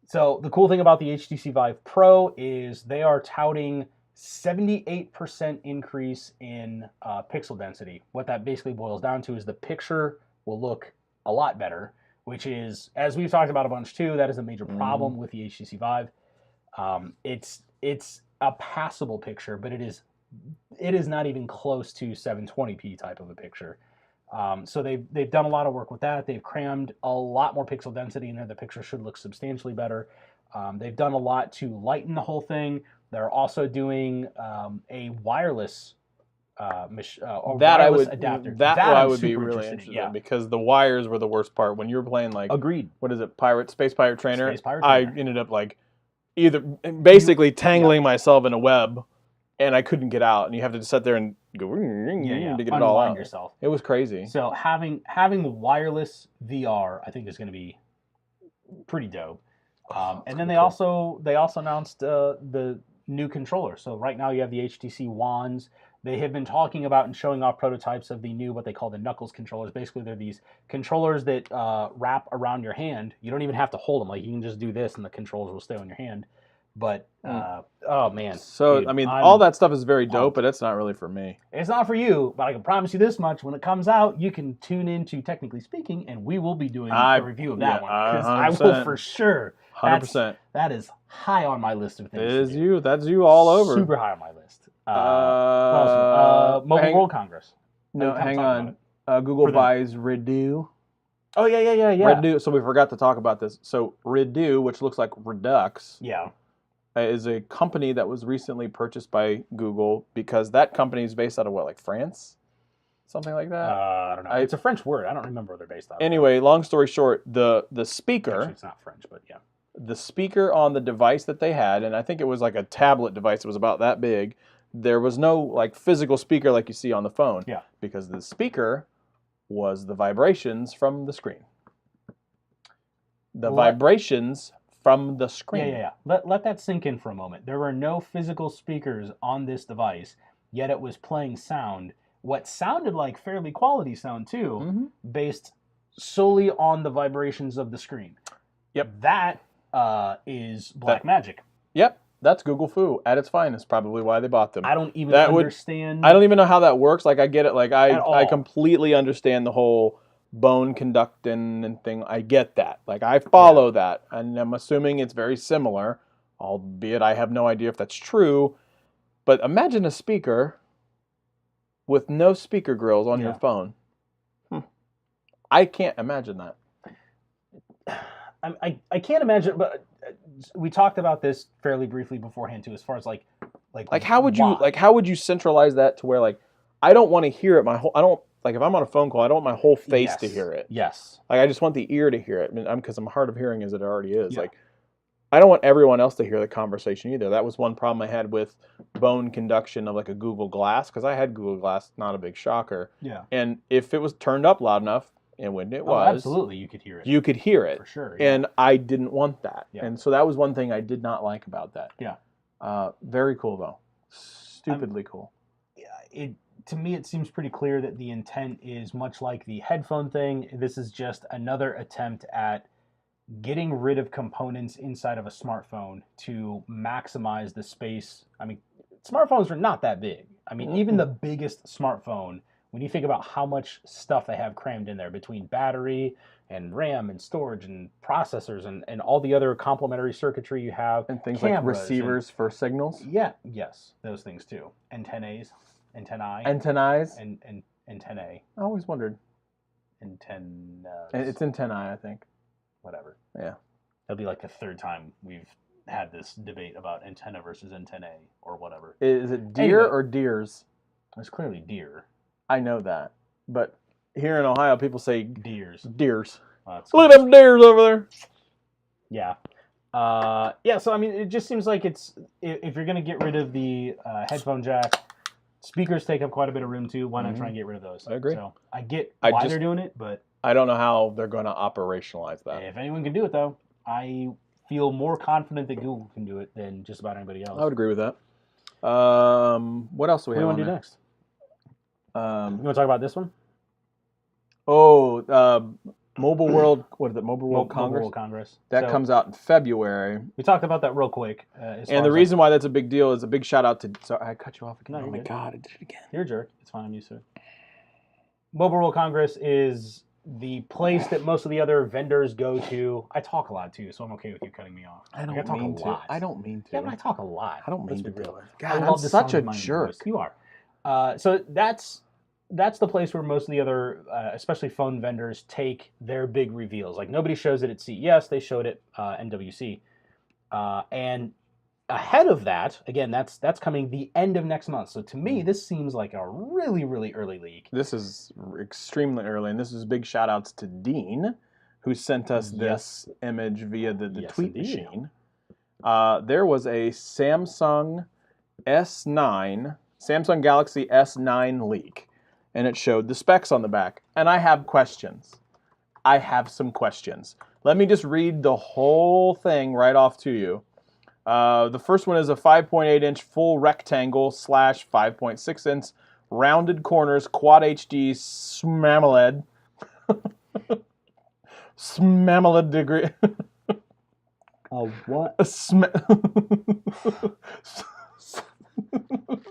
A: So the cool thing about the HTC Vive Pro is they are touting 78% increase in pixel density. What that basically boils down to is the picture will look a lot better, which is, as we've talked about a bunch too, that is a major problem with the HTC Vive. It's a passable picture, but it is not even close to 720p type of a picture. So they've done a lot of work with that. They've crammed a lot more pixel density in there. The picture should look substantially better. They've done a lot to lighten the whole thing. They're also doing a wireless adapter.
B: That I would be really interested in, because the wires were the worst part. When you were playing what is it, Space Pirate Trainer? I ended up either basically tangling myself in a web, and I couldn't get out, and you have to just sit there and go to get it all out.
A: Yourself.
B: It was crazy.
A: So having wireless VR, I think, is going to be pretty dope. And then they also announced the new controller. So right now you have the HTC Wands. They have been talking about and showing off prototypes of the new, what they call the Knuckles controllers. Basically, they're these controllers that wrap around your hand. You don't even have to hold them. Like, you can just do this and the controllers will stay on your hand. But, oh man.
B: So, dude, I mean, all that stuff is very dope, but it's not really for me.
A: It's not for you, but I can promise you this much. When it comes out, you can tune into Technically Speaking, and we will be doing a review of that one. Because I will for sure.
B: 100%.
A: That is high on my list of things.
B: That's you all over.
A: Super high on my list. Mobile World Congress.
B: No, hang on. Google buys Redo.
A: Oh, yeah.
B: Redo. So we forgot to talk about this. So Redo, which looks like Redux.
A: Yeah.
B: Is a company that was recently purchased by Google, because that company is based out of what, France? Something like that?
A: I don't know. It's a French word. I don't remember where they're based out of.
B: Anyway, long story short, the speaker...
A: Actually, it's not French, but yeah.
B: The speaker on the device that they had, and I think it was like a tablet device, it was about that big, there was no physical speaker like you see on the phone.
A: Yeah.
B: Because the speaker was the vibrations from the screen. Vibrations from the screen.
A: Yeah. Let that sink in for a moment. There were no physical speakers on this device, yet it was playing sound. What sounded like fairly quality sound too, based solely on the vibrations of the screen.
B: Yep.
A: That is black magic.
B: Yep. That's Google Foo at its finest. Probably why they bought them.
A: I don't even understand.
B: I don't even know how that works. I get it. I completely understand the whole bone conducting and thing. I get that. I follow that, and I'm assuming it's very similar, albeit I have no idea if that's true. But imagine a speaker with no speaker grills on your phone. I can't imagine that.
A: I can't imagine, but we talked about this fairly briefly beforehand too, as far as
B: how would you centralize that to where I don't want to hear it. If I'm on a phone call, I don't want my whole face to hear it.
A: Yes.
B: I just want the ear to hear it. Because I'm hard of hearing as it already is.
A: Yeah.
B: I don't want everyone else to hear the conversation either. That was one problem I had with bone conduction of like a Google Glass, because I had Google Glass, not a big shocker.
A: Yeah.
B: And if it was turned up loud enough, and when it
A: Oh,
B: was,
A: absolutely, you could hear it.
B: you could hear it.
A: For sure. Yeah.
B: And I didn't want that.
A: Yeah.
B: And so that was one thing I did not like about that.
A: Yeah.
B: Very cool, though. Stupidly cool.
A: To me, it seems pretty clear that the intent is much like the headphone thing. This is just another attempt at getting rid of components inside of a smartphone to maximize the space. I mean, smartphones are not that big. I mean, even the biggest smartphone, when you think about how much stuff they have crammed in there between battery and RAM and storage and processors and all the other complementary circuitry you have.
B: And things like receivers for signals.
A: Yeah, yes, those things too. Antennae.
B: Antennae.
A: And antennae.
B: I always wondered.
A: Antennas.
B: It's antennae, I think.
A: Whatever.
B: Yeah.
A: That'll be like the third time we've had this debate about antenna versus antennae or whatever.
B: Is it deer or deers?
A: It's clearly deer.
B: I know that. But here in Ohio, people say
A: Deers.
B: deers.
A: Look
B: at them deers over there.
A: Yeah. Yeah, so I mean, it just seems like it's, if you're going to get rid of the headphone jack, speakers take up quite a bit of room too. Why not try and get rid of those?
B: I agree.
A: So I get why they're doing it, but
B: I don't know how they're going to operationalize that.
A: if anyone can do it, though, I feel more confident that Google can do it than just about anybody else.
B: I would agree with that. What else do we
A: What do
B: have
A: you
B: on
A: want to do
B: there?
A: next? You want to talk about this one?
B: Mobile World, what is it? Mobile World Congress?
A: Mobile World Congress.
B: That comes out in February.
A: We talked about that real quick.
B: And the reason why that's a big deal is a big shout out to... Sorry, I cut you off again.
A: No,
B: oh my
A: good.
B: God, I did it again.
A: You're a jerk. It's fine. I'm used to it. Mobile World Congress is the place that most of the other vendors go to. I talk a lot too, so I'm okay with you cutting me off.
B: I don't
A: talk
B: mean
A: a
B: to.
A: lot.
B: I don't mean to.
A: Yeah, but I talk a lot.
B: I don't mean
A: Let's
B: to
A: be real.
B: do it.
A: I
B: God, I'm
A: love the
B: such
A: sound
B: a
A: of my own
B: jerk.
A: voice. You are. So that's the place where most of the other, especially phone vendors, take their big reveals. Like nobody shows it at CES; they showed it NWC, and ahead of that, again, that's coming the end of next month. So to me, this seems like a really, really early leak.
B: This is extremely early, and this is big shout outs to Dean, who sent us this image via the tweet machine. There was a Samsung Galaxy S9 leak, and it showed the specs on the back. And I have questions. I have some questions. Let me just read the whole thing right off to you. The first one is a 5.8-inch full rectangle / 5.6-inch rounded corners Quad HD SMAMOLED. SMAMOLED degree.
A: What?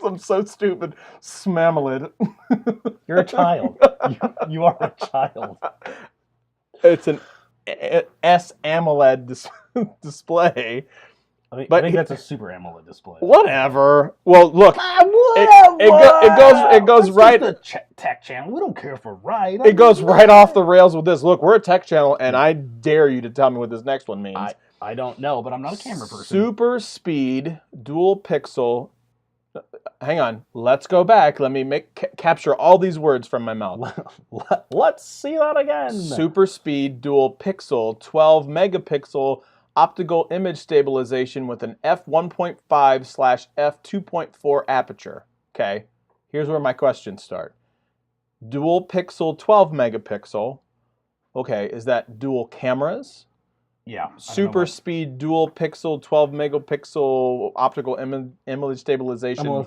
B: I'm so stupid. SMAMOLED.
A: You're a child. You are a child.
B: It's an S AMOLED display.
A: I
B: But
A: think that's a Super AMOLED display.
B: Whatever. Well, look.
A: Whatever.
B: It goes right.
A: The tech channel. We don't care if we're right.
B: It goes right off the rails with this. Look, we're a tech channel, and I dare you to tell me what this next one means.
A: I don't know, but I'm not a camera person.
B: Super speed dual pixel. Hang on. Let's go back. Let me capture all these words from my mouth.
A: Let's see that again.
B: Super speed dual pixel 12 megapixel optical image stabilization with an f1.5 / f2.4 aperture. Okay, here's where my questions start. Dual pixel 12 megapixel. Okay, is that dual cameras?
A: Yeah.
B: Super speed dual pixel 12 megapixel optical image stabilization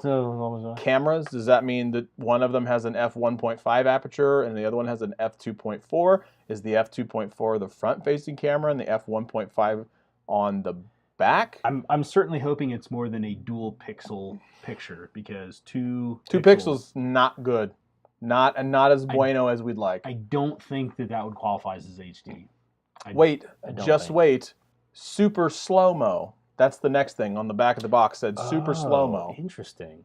B: cameras. Does that mean that one of them has an f1.5 aperture and the other one has an f2.4? Is the f2.4 the front facing camera and the f1.5 on the back?
A: I'm certainly hoping it's more than a dual pixel picture, because two
B: pixels not good. Not as bueno as we'd like.
A: I don't think that would qualify as HD.
B: Wait. Super slow-mo. That's the next thing on the back of the box. Said super slow-mo.
A: Interesting.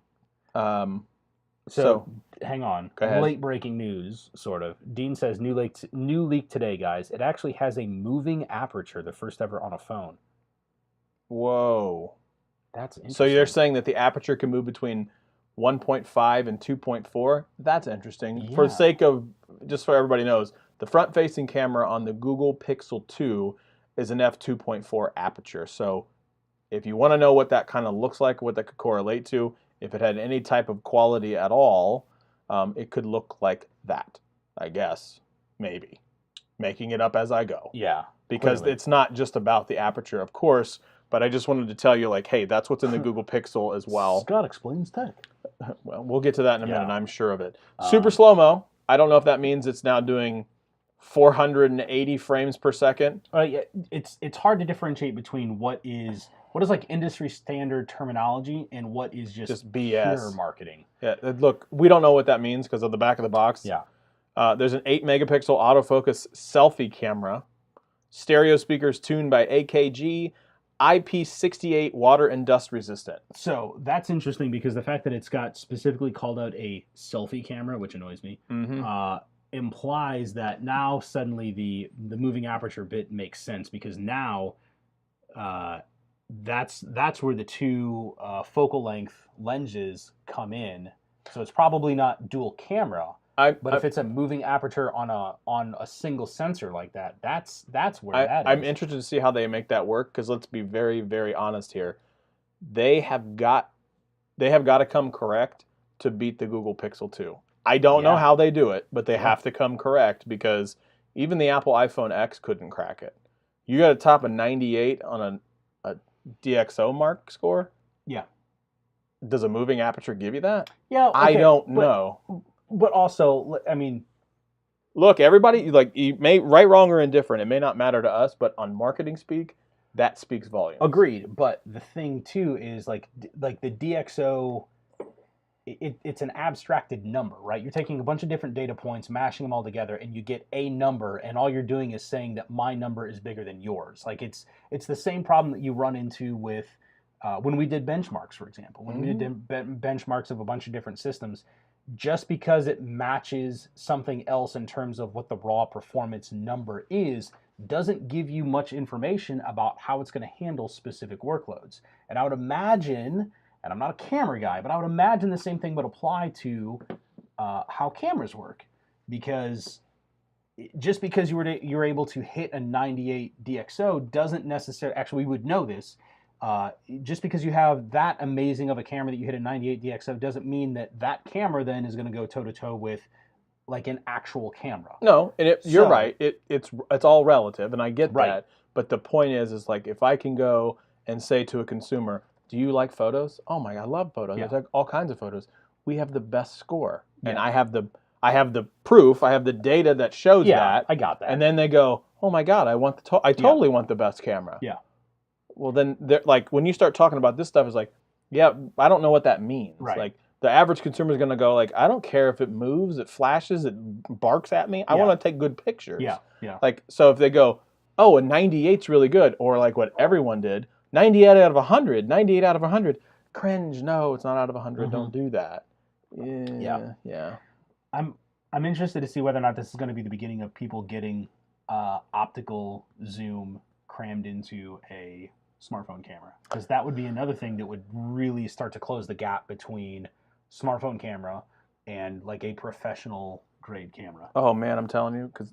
B: So
A: hang on.
B: Go ahead.
A: Late breaking news, sort of. Dean says new leak today, guys. It actually has a moving aperture, the first ever on a phone.
B: Whoa.
A: That's interesting.
B: So you're saying that the aperture can move between 1.5 and 2.4? That's interesting.
A: Yeah.
B: For the sake of, just so everybody knows, the front-facing camera on the Google Pixel 2 is an f2.4 aperture. So if you want to know what that kind of looks like, what that could correlate to, if it had any type of quality at all, it could look like that, I guess, maybe. Making it up as I go.
A: Yeah.
B: Because
A: clearly.
B: it's not just about the aperture, of course, but I just wanted to tell you, like, hey, that's what's in the Google Pixel as well.
A: Scott explains tech.
B: Well, we'll get to that in a minute,
A: Yeah.
B: I'm sure of it. Super slow-mo. I don't know if that means it's now doing 480 frames per second.
A: Yeah, it's hard to differentiate between what is like industry standard terminology and what is just
B: BS.
A: pure marketing.
B: Yeah, look, we don't know what that means because of the back of the box.
A: Yeah.
B: There's an 8-megapixel autofocus selfie camera, stereo speakers tuned by AKG, IP68 water and dust resistant.
A: So that's interesting because the fact that it's got specifically called out a selfie camera, which annoys me, implies that now suddenly the moving aperture bit makes sense because now that's where the two focal length lenses come in. So it's probably not dual camera. But if it's a moving aperture on a single sensor like that, that's where that is.
B: I'm interested to see how they make that work because let's be very, very honest here. They have got to come correct to beat the Google Pixel 2. I don't know how they do it, but they have to come correct because even the Apple iPhone X couldn't crack it. You got to top a 98 on a DxO mark score?
A: Yeah.
B: Does a moving aperture give you that?
A: Yeah, okay,
B: I don't know.
A: But also, I mean,
B: look, everybody, like, you may right, wrong, or indifferent. It may not matter to us, but on marketing speak, that speaks volumes.
A: Agreed. But the thing too is like the DxO, it's an abstracted number, right? You're taking a bunch of different data points, mashing them all together, and you get a number, and all you're doing is saying that my number is bigger than yours. Like it's the same problem that you run into with when we did benchmarks, for example. When we did benchmarks of a bunch of different systems. Just because it matches something else in terms of what the raw performance number is, doesn't give you much information about how it's going to handle specific workloads. And I would imagine, and I'm not a camera guy, but I would imagine the same thing would apply to how cameras work. Because just because you're able to hit a 98 DxO doesn't necessarily, actually we would know this, just because you have that amazing of a camera that you hit a 98 DxO doesn't mean that camera then is going to go toe-to-toe with like an actual camera.
B: No, and you're right. It's all relative, and I get that. But the point is like if I can go and say to a consumer, do you like photos? Oh my God, I love photos. I take all kinds of photos. We have the best score. And I have the proof, I have the data that shows that.
A: I got that.
B: And then they go, oh my God, I totally want the best camera.
A: Yeah.
B: Well, then, like, when you start talking about this stuff, it's like, yeah, I don't know what that means.
A: Right.
B: Like, the average consumer is going to go, like, I don't care if it moves, it flashes, it barks at me. I want to take good pictures.
A: Yeah, yeah.
B: Like, so if they go, oh, a 98's really good, or like what everyone did, 98 out of 100, 98 out of 100, cringe, no, it's not out of 100, don't do that. Yeah.
A: I'm interested to see whether or not this is going to be the beginning of people getting optical zoom crammed into a smartphone camera, because that would be another thing that would really start to close the gap between smartphone camera and like a professional grade camera.
B: Oh man, I'm telling you, because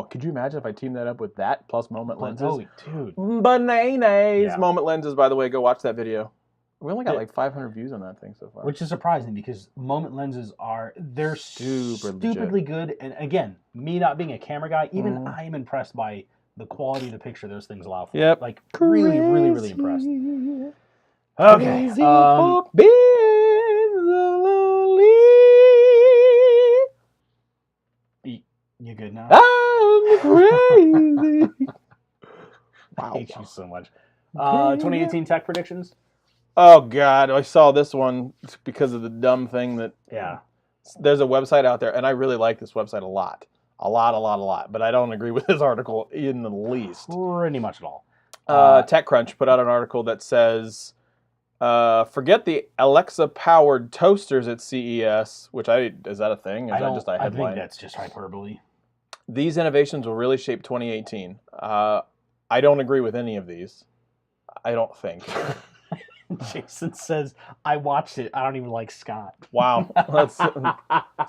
B: could you imagine if I teamed that up with that plus moment lenses?
A: Oh, dude,
B: bananas!
A: Yeah.
B: Moment lenses, by the way, go watch that video. We only got like 500 views on that thing so far,
A: which is surprising because moment lenses they're stupidly good. And again, me not being a camera guy, even I am impressed by the quality of the picture those things allow for.
B: Yep.
A: Like really, really, really impressed. Okay.
B: Crazy for being lonely.
A: You good now?
B: I'm crazy.
A: I hate you so much. 2018 tech predictions?
B: Oh God, I saw this one because of the dumb thing that.
A: Yeah.
B: There's a website out there, and I really like this website a lot. A lot. But I don't agree with this article in the least.
A: Pretty much at all.
B: TechCrunch put out an article that says, forget the Alexa-powered toasters at CES, which is that a thing? Is that just a headline?
A: I think that's just hyperbole.
B: These innovations will really shape 2018. I don't agree with any of these. I don't think.
A: Jason says, I watched it. I don't even like Scott.
B: Wow.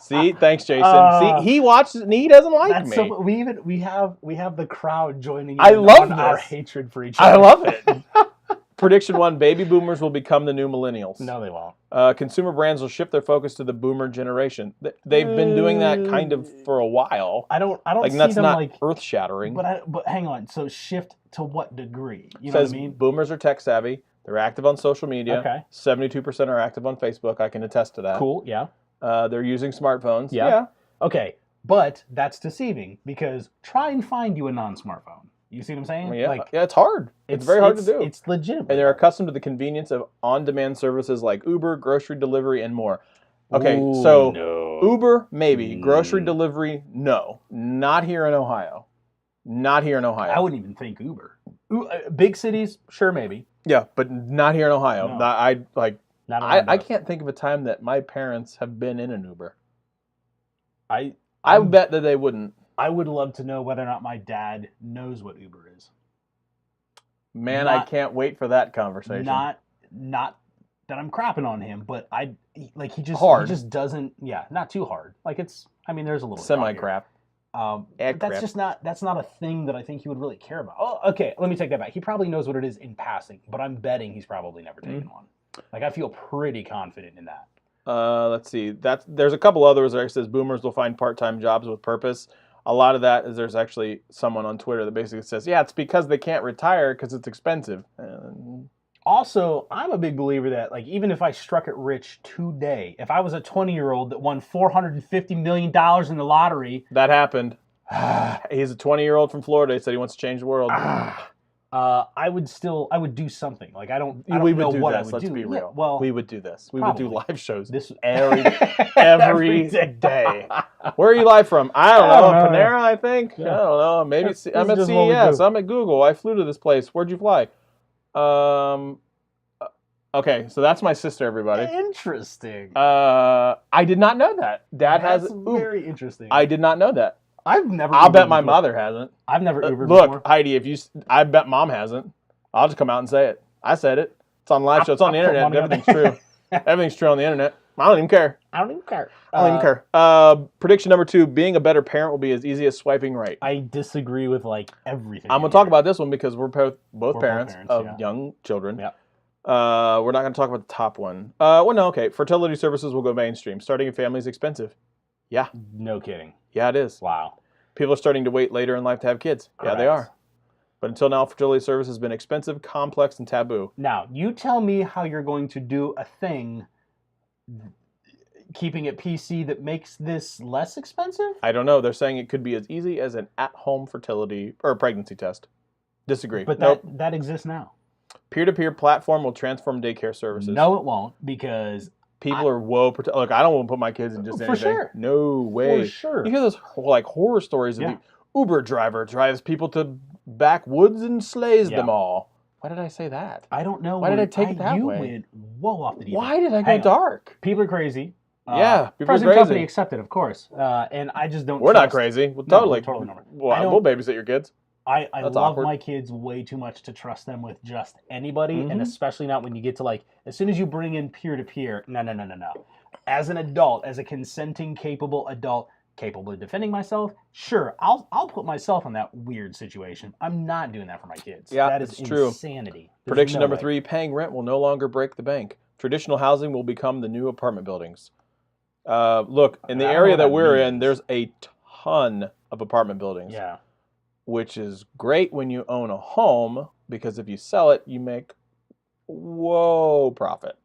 B: See, thanks, Jason.
A: Uh,
B: See, he watches it and he doesn't like
A: That's
B: me.
A: so. We have the crowd joining in
B: I love
A: on our
B: this.
A: hatred for each other.
B: I love it. Prediction 1, baby boomers will become the new millennials.
A: No, they won't.
B: Consumer brands will shift their focus to the boomer generation. They've been doing that kind of for a while.
A: I don't
B: Like,
A: see
B: that's
A: them
B: not
A: like.
B: earth-shattering.
A: But hang on. So shift to what degree? You know
B: Says
A: what I mean?
B: boomers are tech savvy. They're active on social media.
A: Okay.
B: 72% are active on Facebook. I can attest to that.
A: Cool. Yeah.
B: They're using smartphones.
A: Yeah. Okay. But that's deceiving because try and find you a non-smartphone. You see what I'm saying?
B: Yeah.
A: Like,
B: It's hard. It's very hard to do.
A: It's legitimate.
B: And they're accustomed to the convenience of on-demand services like Uber, grocery delivery, and more. Okay,
A: Ooh,
B: so
A: no.
B: Uber, maybe. Grocery delivery, no. Not here in Ohio. Not here in Ohio.
A: I wouldn't even think Uber. Big cities, sure, maybe.
B: Yeah, but not here in Ohio.
A: No. Not
B: I can't think of a time that my parents have been in an Uber. I
A: I'm-
B: bet that they wouldn't.
A: I would love to know whether or not my dad knows what Uber is.
B: Man, I
A: Not-
B: can't wait for that conversation.
A: Not that I'm crapping on him, but he just doesn't. Yeah, not too hard. Like there's a little
B: Semi-crap.
A: But
B: Egg
A: that's
B: crap.
A: just that's not a thing that I think he would really care about. Oh, okay, let me take that back. He probably knows what it is in passing, but I'm betting he's probably never taken one. Like I feel pretty confident in that.
B: Let's see. There's a couple others that says boomers will find part-time jobs with purpose. A lot of that is there's actually someone on Twitter that basically says, yeah, it's because they can't retire because it's expensive.
A: Also, I'm a big believer that, like, even if I struck it rich today, if I was a 20-year-old that won $450 million in the lottery...
B: That happened. He's a 20-year-old from Florida. He said he wants to change the world.
A: I would do something. Like, I don't know what I would do.
B: Let's be real.
A: Yeah, well,
B: we would do this. We
A: probably.
B: would do live shows
A: Every
B: every day. Where are you live from? I don't know. Panera, I think.
A: Yeah.
B: I don't know. Maybe I'm at
A: just what we
B: CES.
A: do.
B: I'm at Google. I flew to this place. Where'd you fly? Okay, so that's my sister, everybody.
A: Interesting.
B: I did not know that. Dad
A: That's
B: has.
A: very interesting.
B: I did not know that.
A: I've never.
B: I'll bet
A: Ubered
B: my
A: before.
B: mother hasn't.
A: I've never Ubered
B: Look,
A: before.
B: Heidi, I bet mom hasn't. I'll just come out and say it. I said it. It's on the live show. It's on the
A: I'll put
B: internet.
A: money on
B: Everything's true. Everything's true on the internet. I don't even care.
A: I don't even care.
B: I don't even care. Prediction number 2: being a better parent will be as easy as swiping right.
A: I disagree with like everything.
B: I'm gonna talk about this one because we're both parents of
A: yeah.
B: young children.
A: Yeah.
B: We're not gonna talk about the top one. Well, no, okay. Fertility services will go mainstream. Starting a family is expensive. Yeah.
A: No kidding.
B: Yeah, it is.
A: Wow.
B: People are starting to wait later in life to have kids. Yeah, they
A: Correct.
B: are. But until now, fertility service has been expensive, complex, and taboo.
A: Now, you tell me how you're going to do a thing, keeping it PC, that makes this less expensive?
B: I don't know. They're saying it could be as easy as an at-home fertility or pregnancy test. Disagree.
A: But
B: nope.
A: that exists now.
B: Peer-to-peer platform will transform daycare services.
A: No, it won't, because
B: People are look, I don't want to put my kids in just
A: For
B: anything.
A: sure.
B: No way.
A: for sure.
B: You hear those like horror stories of
A: Yeah.
B: the Uber driver drives people to backwoods and slays
A: Yeah.
B: them all. Why did I say that?
A: I don't know.
B: Why did
A: when
B: I take it that
A: you
B: way?
A: went whoa off the deep
B: Why
A: end.
B: did I go
A: Hang on.
B: dark?
A: People are crazy.
B: Yeah, people are
A: present
B: crazy.
A: company accepted, of course. And I just don't.
B: We're not
A: trust-
B: crazy. Well,
A: No,
B: totally.
A: we're totally not.
B: Well,
A: I don't-
B: we'll babysit your kids.
A: I
B: That's
A: love
B: awkward.
A: my kids way too much to trust them with just anybody,
B: Mhm.
A: and especially not when you get to like, as soon as you bring in peer-to-peer, no. As an adult, as a consenting, capable adult, capable of defending myself, sure, I'll put myself in that weird situation. I'm not doing that for my kids.
B: Yeah,
A: that is
B: it's true.
A: insanity. There's
B: Prediction
A: no
B: number
A: way.
B: 3: paying rent will no longer break the bank. Traditional housing will become the new apartment buildings. Look, in the
A: I don't know
B: area
A: what
B: that
A: that
B: we're in,
A: means.
B: there's a ton of apartment buildings.
A: Yeah.
B: Which is great when you own a home, because if you sell it, you make profit.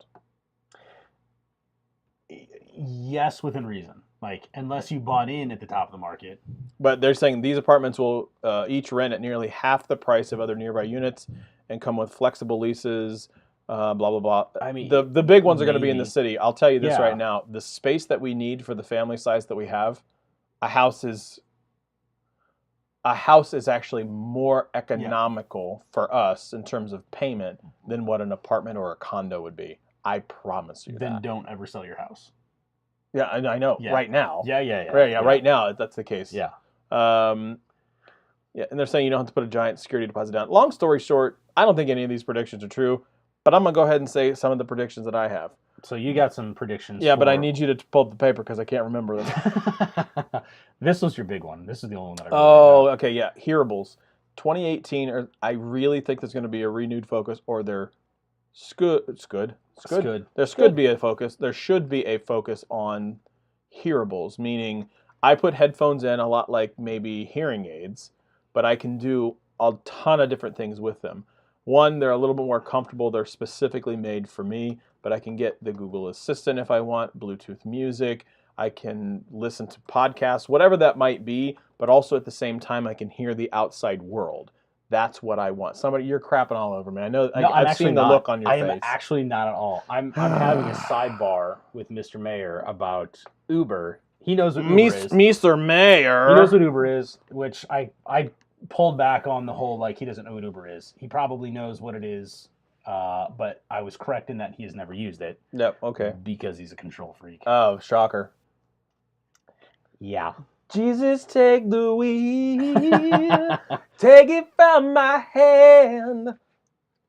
A: Yes, within reason. Like, unless you bought in at the top of the market.
B: But they're saying these apartments will each rent at nearly half the price of other nearby units and come with flexible leases, blah, blah, blah.
A: I mean,
B: the big ones are going to be in the
A: maybe.
B: city. I'll tell you this
A: Yeah.
B: right now. The space that we need for the family size that we have, a house is actually more economical for us in terms of payment than what an apartment or a condo would be. I promise you
A: Then
B: that.
A: don't ever sell your house.
B: Yeah, I know.
A: Yeah.
B: Right now.
A: Yeah.
B: Right now, that's the case.
A: Yeah.
B: Yeah, and they're saying you don't have to put a giant security deposit down. Long story short, I don't think any of these predictions are true, But I'm gonna go ahead and say some of the predictions that I have.
A: So you got some predictions.
B: Yeah, but I need you to pull up the paper because I can't remember them.
A: This was your big one. This is the only one that I really
B: Oh,
A: got.
B: okay, yeah. Hearables. 2018, I really think there's going to be a renewed focus, or there should be a focus. There should be a focus on hearables, meaning I put headphones in a lot like maybe hearing aids, but I can do a ton of different things with them. One, they're a little bit more comfortable. They're specifically made for me, but I can get the Google Assistant if I want, Bluetooth music. I can listen to podcasts, whatever that might be, but also at the same time, I can hear the outside world. That's what I want. Somebody, you're crapping all over me. I know.
A: No,
B: I've seen the look on your face.
A: I am actually not at all. I'm having a sidebar with Mr. Mayor about Uber. He knows what Uber is.
B: Mr. Mayor.
A: He knows what Uber is, which I pulled back on the whole, like, he doesn't know what Uber is. He probably knows what it is, but I was correct in that he has never used it.
B: Yep, okay.
A: Because he's a control freak.
B: Oh, shocker.
A: Yeah.
B: Jesus, take the wheel. Take it from my hand.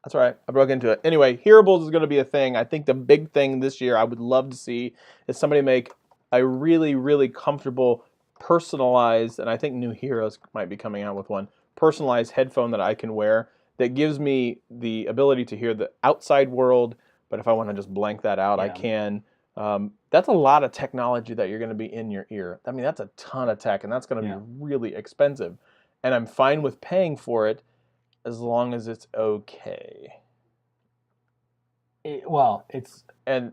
B: That's right. I broke into it. Anyway, hearables is going to be a thing. I think the big thing this year I would love to see is somebody make a really, really comfortable, personalized, and I think New Heroes might be coming out with one, personalized headphone that I can wear that gives me the ability to hear the outside world, but if I want to just blank that out, I can. That's a lot of technology that you're going to be in your ear. I mean, that's a ton of tech, and that's going to be really expensive. And I'm fine with paying for it as long as it's okay.
A: It's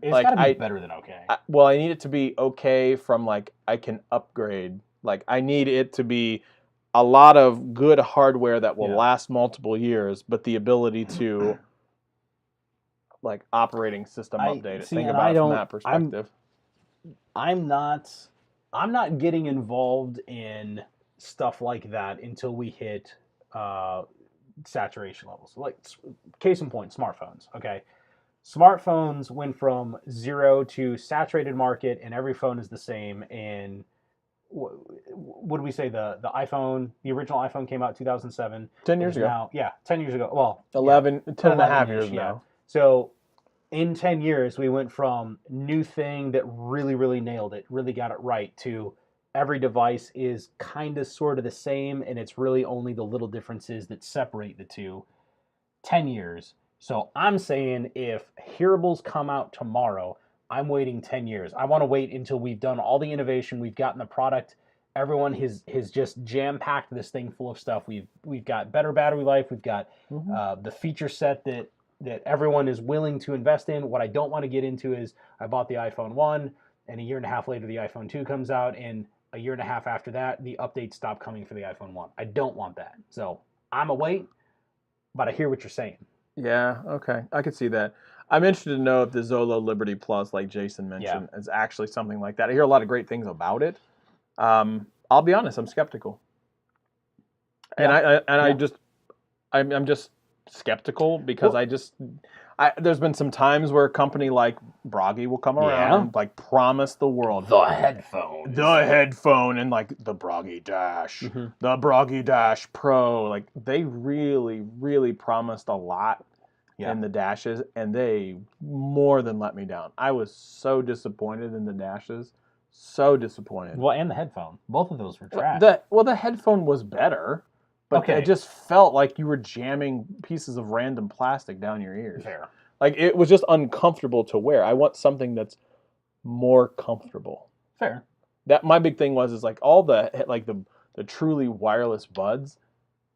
B: like,
A: got to be better than okay.
B: I need it to be okay from, like, I can upgrade. Like, I need it to be a lot of good hardware that will last multiple years, but the ability to, like, operating system update it. Think about it from that perspective.
A: I'm not getting involved in stuff like that until we hit saturation levels. Like, case in point, smartphones. Okay, smartphones went from 0 to saturated market, and every phone is the same. And what do we say? The iPhone, the original iPhone came out in 2007.
B: 10 years ago.
A: Now, 10 years ago. Well,
B: 10 and a half years now.
A: So in 10 years, we went from new thing that really, really nailed it, really got it right, to every device is kind of sort of the same, and it's really only the little differences that separate the two. 10 years. So I'm saying if hearables come out tomorrow, I'm waiting 10 years. I want to wait until we've done all the innovation, we've gotten the product, everyone has just jam-packed this thing full of stuff. We've got better battery life, we've got the feature set that everyone is willing to invest in. What I don't want to get into is I bought the iPhone 1, and a year and a half later the iPhone 2 comes out, and a year and a half after that the updates stop coming for the iPhone 1. I don't want that. So I'm a wait, but I hear what you're saying.
B: Yeah, okay. I could see that. I'm interested to know if the Zolo Liberty Plus, like Jason mentioned, is actually something like that. I hear a lot of great things about it. I'll be honest, I'm skeptical. And I'm just skeptical because there's been some times where a company like Bragi will come around and, like, promise the world
A: the headphone
B: and, like, the Bragi Dash, the Bragi Dash Pro. Like, they really, really promised a lot in the dashes, and they more than let me down. I was so disappointed in the dashes, so disappointed.
A: Well, and the headphone, both of those were trash.
B: The headphone was better. But it just felt like you were jamming pieces of random plastic down your ears.
A: Fair.
B: Like, it was just uncomfortable to wear. I want something that's more comfortable.
A: Fair.
B: That my big thing is like all the truly wireless buds,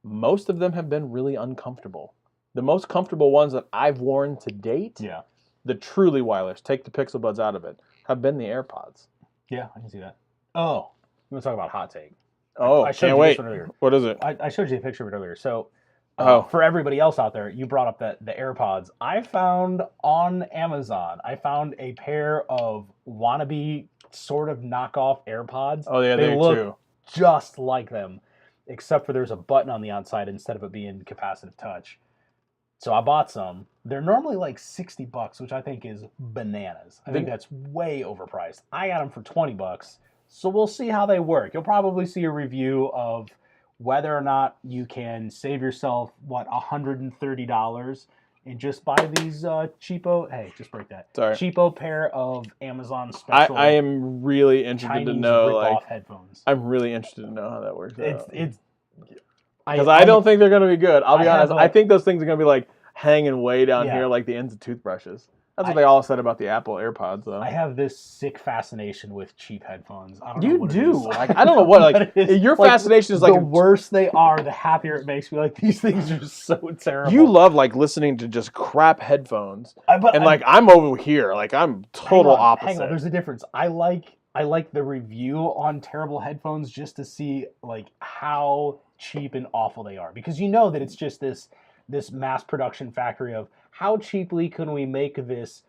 B: most of them have been really uncomfortable. The most comfortable ones that I've worn to date, the truly wireless, take the Pixel Buds out of it, have been the AirPods.
A: Yeah, I can see that. Oh, you want to talk about hot take?
B: Oh,
A: I showed
B: can't
A: you
B: wait.
A: this one earlier.
B: What is it?
A: I showed you a picture of it earlier. So, for everybody else out there, you brought up the AirPods. I found on Amazon, a pair of wannabe sort of knockoff AirPods.
B: Oh, yeah, they
A: look
B: too.
A: Just like them, except for there's a button on the outside instead of it being capacitive touch. So I bought some. They're normally like $60, which I think is bananas. I think that's way overpriced. I got them for $20. So we'll see how they work. You'll probably see a review of whether or not you can save yourself, $130 and just buy these cheapo. Hey, just break that.
B: Sorry.
A: Cheapo pair of Amazon special.
B: I am really interested
A: Chinese
B: to know,
A: rip-off headphones.
B: I'm really interested to know how that works out.
A: It's
B: because I don't think they're going to be good. I'll be honest. I think those things are going to be like hanging way down here, like the ends of toothbrushes. That's what they all said about the Apple AirPods, though.
A: I have this sick fascination with cheap headphones. I don't know
B: You
A: what
B: do.
A: It is.
B: Like, I don't know what. Like your fascination is like
A: the worse they are, the happier it makes me. Like these things are so terrible.
B: You love like listening to just crap headphones, I'm over here. Like I'm total opposite.
A: Hang on, there's a difference. I like the review on terrible headphones just to see like how cheap and awful they are, because you know that it's just this mass production factory of how cheaply can we make this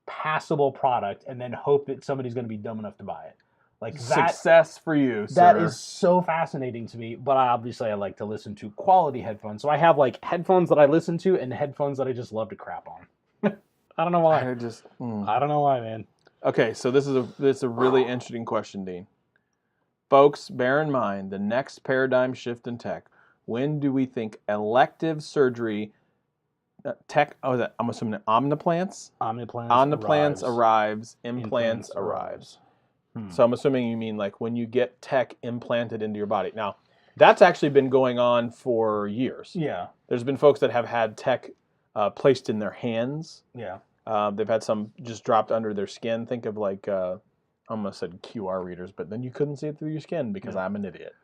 A: passable product and then hope that somebody's going to be dumb enough to buy it. Like
B: success for you, sir.
A: That is so fascinating to me, but I like to listen to quality headphones. So I have like headphones that I listen to and headphones that I just love to crap on. I don't know why. I don't know why, man.
B: Okay, so this is a really interesting question, Dean. Folks, bear in mind the next paradigm shift in tech. When do we think elective surgery tech? Oh, I'm assuming Omniplants arrives. Implants arrives. So I'm assuming you mean like when you get tech implanted into your body. Now, that's actually been going on for years.
A: Yeah.
B: There's been folks that have had tech placed in their hands.
A: Yeah.
B: They've had some just dropped under their skin. Think of like, I almost said QR readers, but then you couldn't see it through your skin because I'm an idiot.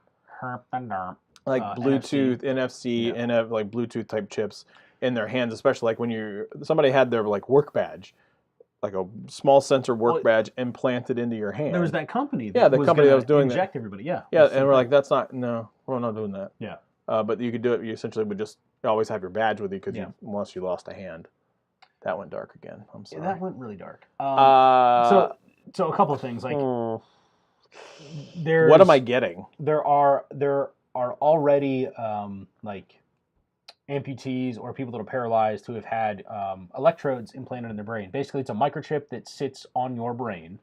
B: Like Bluetooth, NFC, and like Bluetooth type chips in their hands, especially like when somebody had their like work badge, like a small sensor work badge implanted into your hand.
A: There was that company.
B: The company that was doing that.
A: Inject everybody. Yeah.
B: Yeah, and we're like, we're not doing that.
A: Yeah.
B: But you could do it. You essentially would just always have your badge with you because unless you lost a hand. That went dark again. I'm sorry.
A: Yeah, that went really dark. So a couple of things like
B: what am I getting?
A: There are already like amputees or people that are paralyzed who have had electrodes implanted in their brain. Basically, it's a microchip that sits on your brain,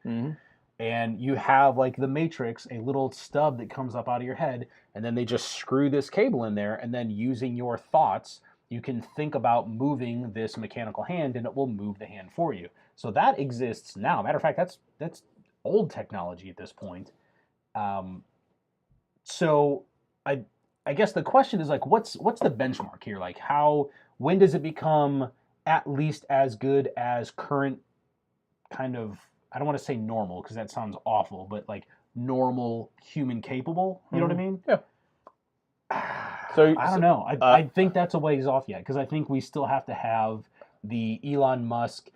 A: and you have like the Matrix, a little stub that comes up out of your head, and then they just screw this cable in there, and then using your thoughts, you can think about moving this mechanical hand, and it will move the hand for you. So that exists now. Matter of fact, that's old technology at this point. So I guess the question is like, what's the benchmark here? Like, when does it become at least as good as current kind of, I don't want to say normal because that sounds awful, but like normal human capable? You know what I mean?
B: Yeah. So
A: I don't know. I think that's a ways off yet, because I think we still have to have the Elon Musk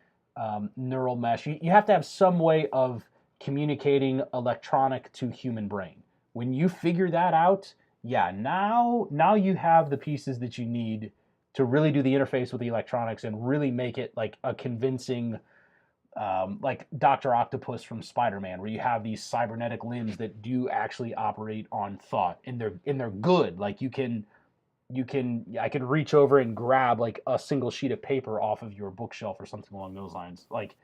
A: neural mesh. You have to have some way of communicating electronic to human brain. When you figure that out, now you have the pieces that you need to really do the interface with the electronics and really make it like a convincing, like Dr. Octopus from Spider-Man, where you have these cybernetic limbs that do actually operate on thought, and they're good. Like I could reach over and grab like a single sheet of paper off of your bookshelf or something along those lines. Like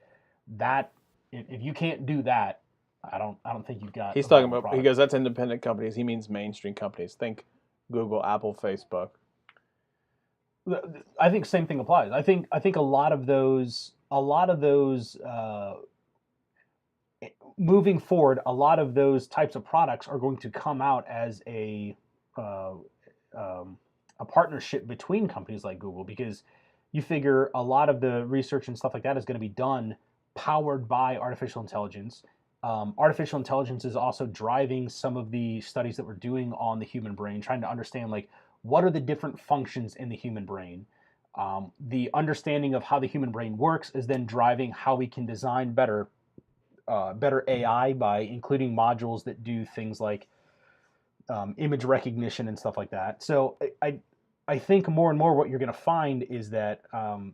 A: that, if you can't do that, I don't think you've got.
B: He's talking about product. Because that's independent companies. He means mainstream companies. Think Google, Apple, Facebook.
A: I think same thing applies. I think a lot of those moving forward, a lot of those types of products are going to come out as a partnership between companies like Google, because you figure a lot of the research and stuff like that is going to be done powered by artificial intelligence. Artificial intelligence is also driving some of the studies that we're doing on the human brain, trying to understand like what are the different functions in the human brain. The understanding of how the human brain works is then driving how we can design better AI by including modules that do things like image recognition and stuff like that. So I think more and more what you're going to find is that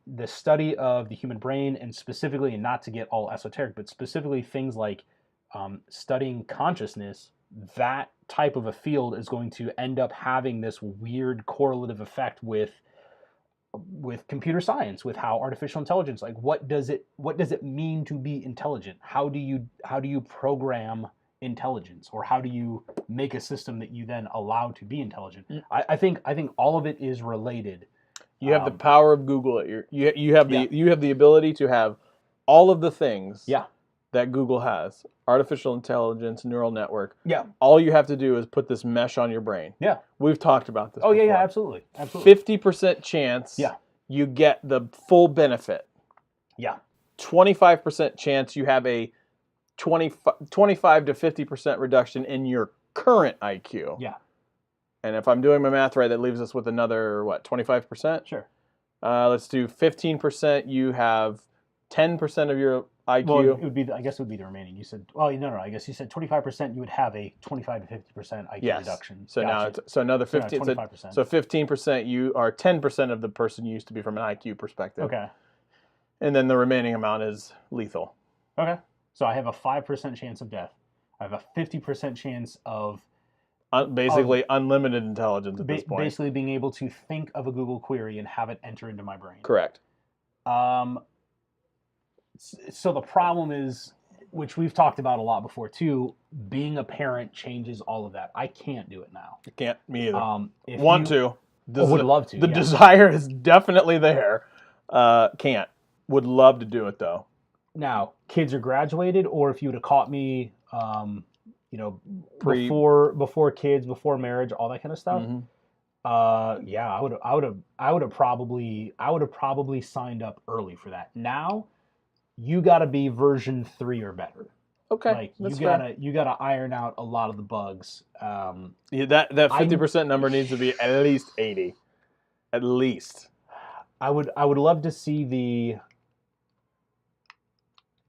A: the study of the human brain, and specifically, and not to get all esoteric, but specifically things like studying consciousness, that type of a field is going to end up having this weird correlative effect with computer science, with how artificial intelligence, like what does it mean to be intelligent? How do you program intelligence, or how do you make a system that you then allow to be intelligent? I think all of it is related.
B: You have the power of Google at you have the ability to have all of the things that Google has. Artificial intelligence, neural network.
A: Yeah.
B: All you have to do is put this mesh on your brain.
A: Yeah.
B: We've talked about this
A: Oh,
B: before.
A: yeah, absolutely. Absolutely.
B: 50% chance
A: Yeah.
B: you get the full benefit.
A: Yeah.
B: 25% chance you have a 25 to 50% reduction in your current IQ.
A: Yeah.
B: And if I'm doing my math right, that leaves us with another, 25%?
A: Sure.
B: Let's do 15%. You have 10% of your IQ.
A: Well, it would be. I guess it would be the remaining. You said. Well, no. I guess you said 25%. You would have a 25 to 50% IQ reduction.
B: So now it's another 15.
A: 25%.
B: So 15%. You are 10% of the person you used to be from an IQ perspective.
A: Okay.
B: And then the remaining amount is lethal.
A: Okay. So I have a 5% chance of death. I have a 50% chance of
B: basically unlimited intelligence at this point.
A: Basically being able to think of a Google query and have it enter into my brain.
B: Correct.
A: So the problem is, which we've talked about a lot before too, being a parent changes all of that. I can't do it now.
B: You can't. Me either.
A: Would love to.
B: The desire is definitely there. Can't. Would love to do it though.
A: Now, kids are graduated, or if you would have caught me, before kids, before marriage, all that kind of stuff.
B: Mm-hmm.
A: I would have probably signed up early for that. Now, you got to be version 3 or better.
B: Okay,
A: like
B: fair.
A: you gotta iron out a lot of the bugs.
B: That 50% number needs to be at least 80, at least.
A: I would love to see the.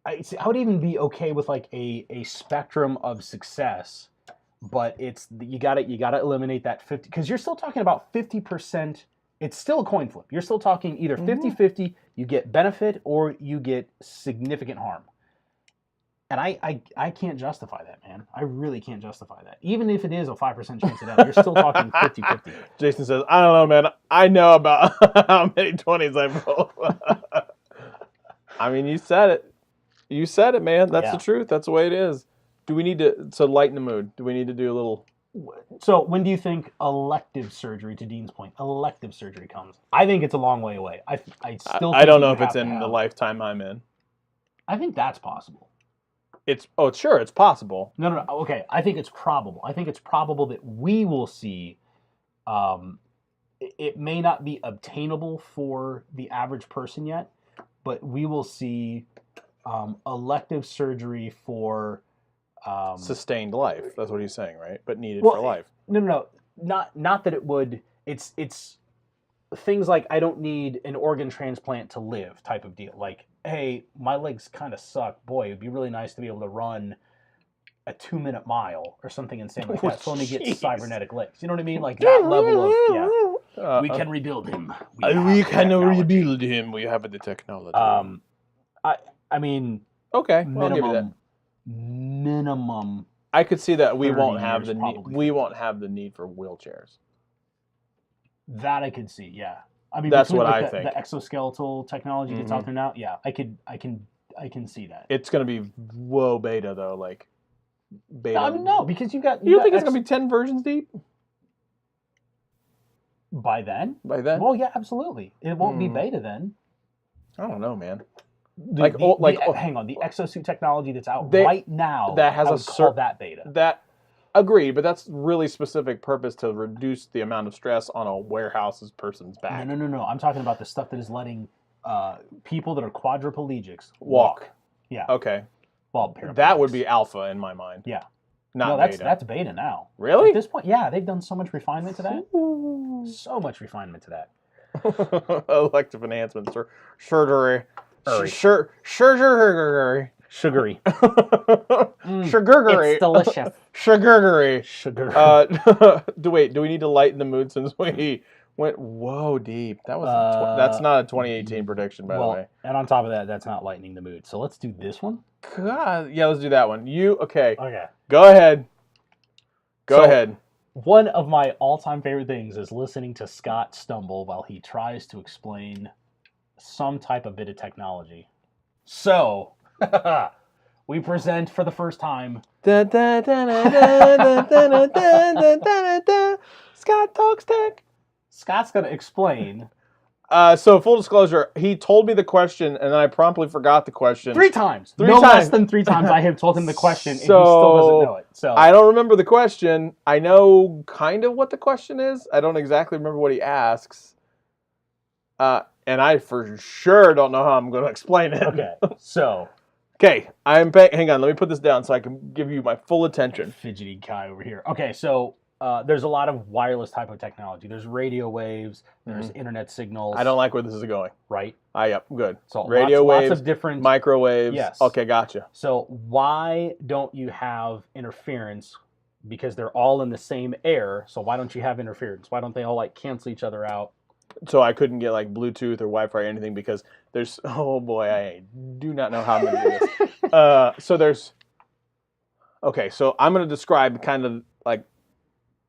A: I would even be okay with like a spectrum of success, but it's you gotta eliminate that 50, because you're still talking about 50%. It's still a coin flip. You're still talking either 50-50, you get benefit, or you get significant harm. And I can't justify that, man. I really can't justify that. Even if it is a 5% chance of death, you're still talking 50-50.
B: Jason says, I don't know, man. I know about how many 20s I roll. I mean, you said it. You said it, man. That's the truth. That's the way it is. Do we need to lighten the mood? Do we need to do a little...
A: So when do you think elective surgery, to Dean's point, elective surgery comes? I think it's a long way away. I still.
B: I don't know if it's in the lifetime I'm in.
A: I think that's possible.
B: It's possible.
A: No. Okay, I think it's probable. I think it's probable that we will see. It may not be obtainable for the average person yet, but we will see elective surgery for.
B: Sustained life. That's what he's saying, right? But needed for life.
A: No. Not that it would. It's things like I don't need an organ transplant to live type of deal. Like, hey, my legs kind of suck. Boy, it'd be really nice to be able to run a 2-minute mile or something insane like that. So let me get cybernetic legs. You know what I mean? Like that level of we can rebuild him.
B: We can rebuild him. We have the technology.
A: I mean,
B: okay,
A: minimum,
B: I'll give you that.
A: Minimum.
B: I could see that we won't
A: 30
B: have
A: years
B: the need.
A: probably.
B: We won't have the need for wheelchairs.
A: That I could see. Yeah. I mean,
B: that's
A: between,
B: what
A: like,
B: I think.
A: The exoskeletal technology that's out there now. Yeah, I can see that.
B: It's gonna be whoa beta though, like beta.
A: I mean, no, because you don't
B: think it's gonna be 10 versions deep
A: by then?
B: By then?
A: Well, yeah, absolutely. It won't be beta then.
B: I don't know, man.
A: Hang on, the exosuit technology that's out right now
B: that has
A: I would call that beta.
B: That agreed, but that's really specific purpose to reduce the amount of stress on a warehouse's person's back.
A: No. I'm talking about the stuff that is letting people that are quadriplegics
B: walk.
A: Yeah.
B: Okay.
A: Well,
B: that would be alpha in my mind.
A: Yeah.
B: Not beta.
A: That's beta now.
B: Really?
A: At this point, yeah, they've done so much refinement to that. So much refinement to that.
B: Elective enhancements or surgery.
A: Sugary.
B: Sugary.
A: It's delicious.
B: Sugary.
A: Sugar.
B: Do we need to lighten the mood since we went deep? That's not a 2018 prediction, by the way.
A: And on top of that, that's not lightening the mood. So let's do this one.
B: God, yeah, let's do that one. Okay.
A: Okay.
B: Go ahead. Go ahead.
A: One of my all-time favorite things is listening to Scott stumble while he tries to explain some type of bit of technology. So, we present for the first time Scott Talks Tech. Scott's going to explain
B: So full disclosure, he told me the question, and then I promptly forgot the question.
A: 3 times.
B: Three
A: no
B: times.
A: less than 3 times I have told him the question, and he still doesn't know it. So
B: I don't remember the question. I know kind of what the question is. I don't exactly remember what he asks. And I for sure don't know how I'm going to explain it.
A: Okay. So
B: Okay, hang on, let me put this down so I can give you my full attention.
A: fidgety guy over here. Okay, so there's a lot of wireless type of technology. There's radio waves. There's internet signals.
B: I don't like where this is going.
A: Right.
B: Yep, good.
A: So
B: Radio waves,
A: lots of different
B: microwaves.
A: Yes.
B: Okay, gotcha.
A: So why don't you have interference? Because they're all in the same air. So why don't you have interference? Why don't they all like cancel each other out?
B: So I couldn't get like Bluetooth or Wi-Fi or anything because there's, oh boy, I do not know how I'm going to do this. So there's, okay, so I'm going to describe kind of like,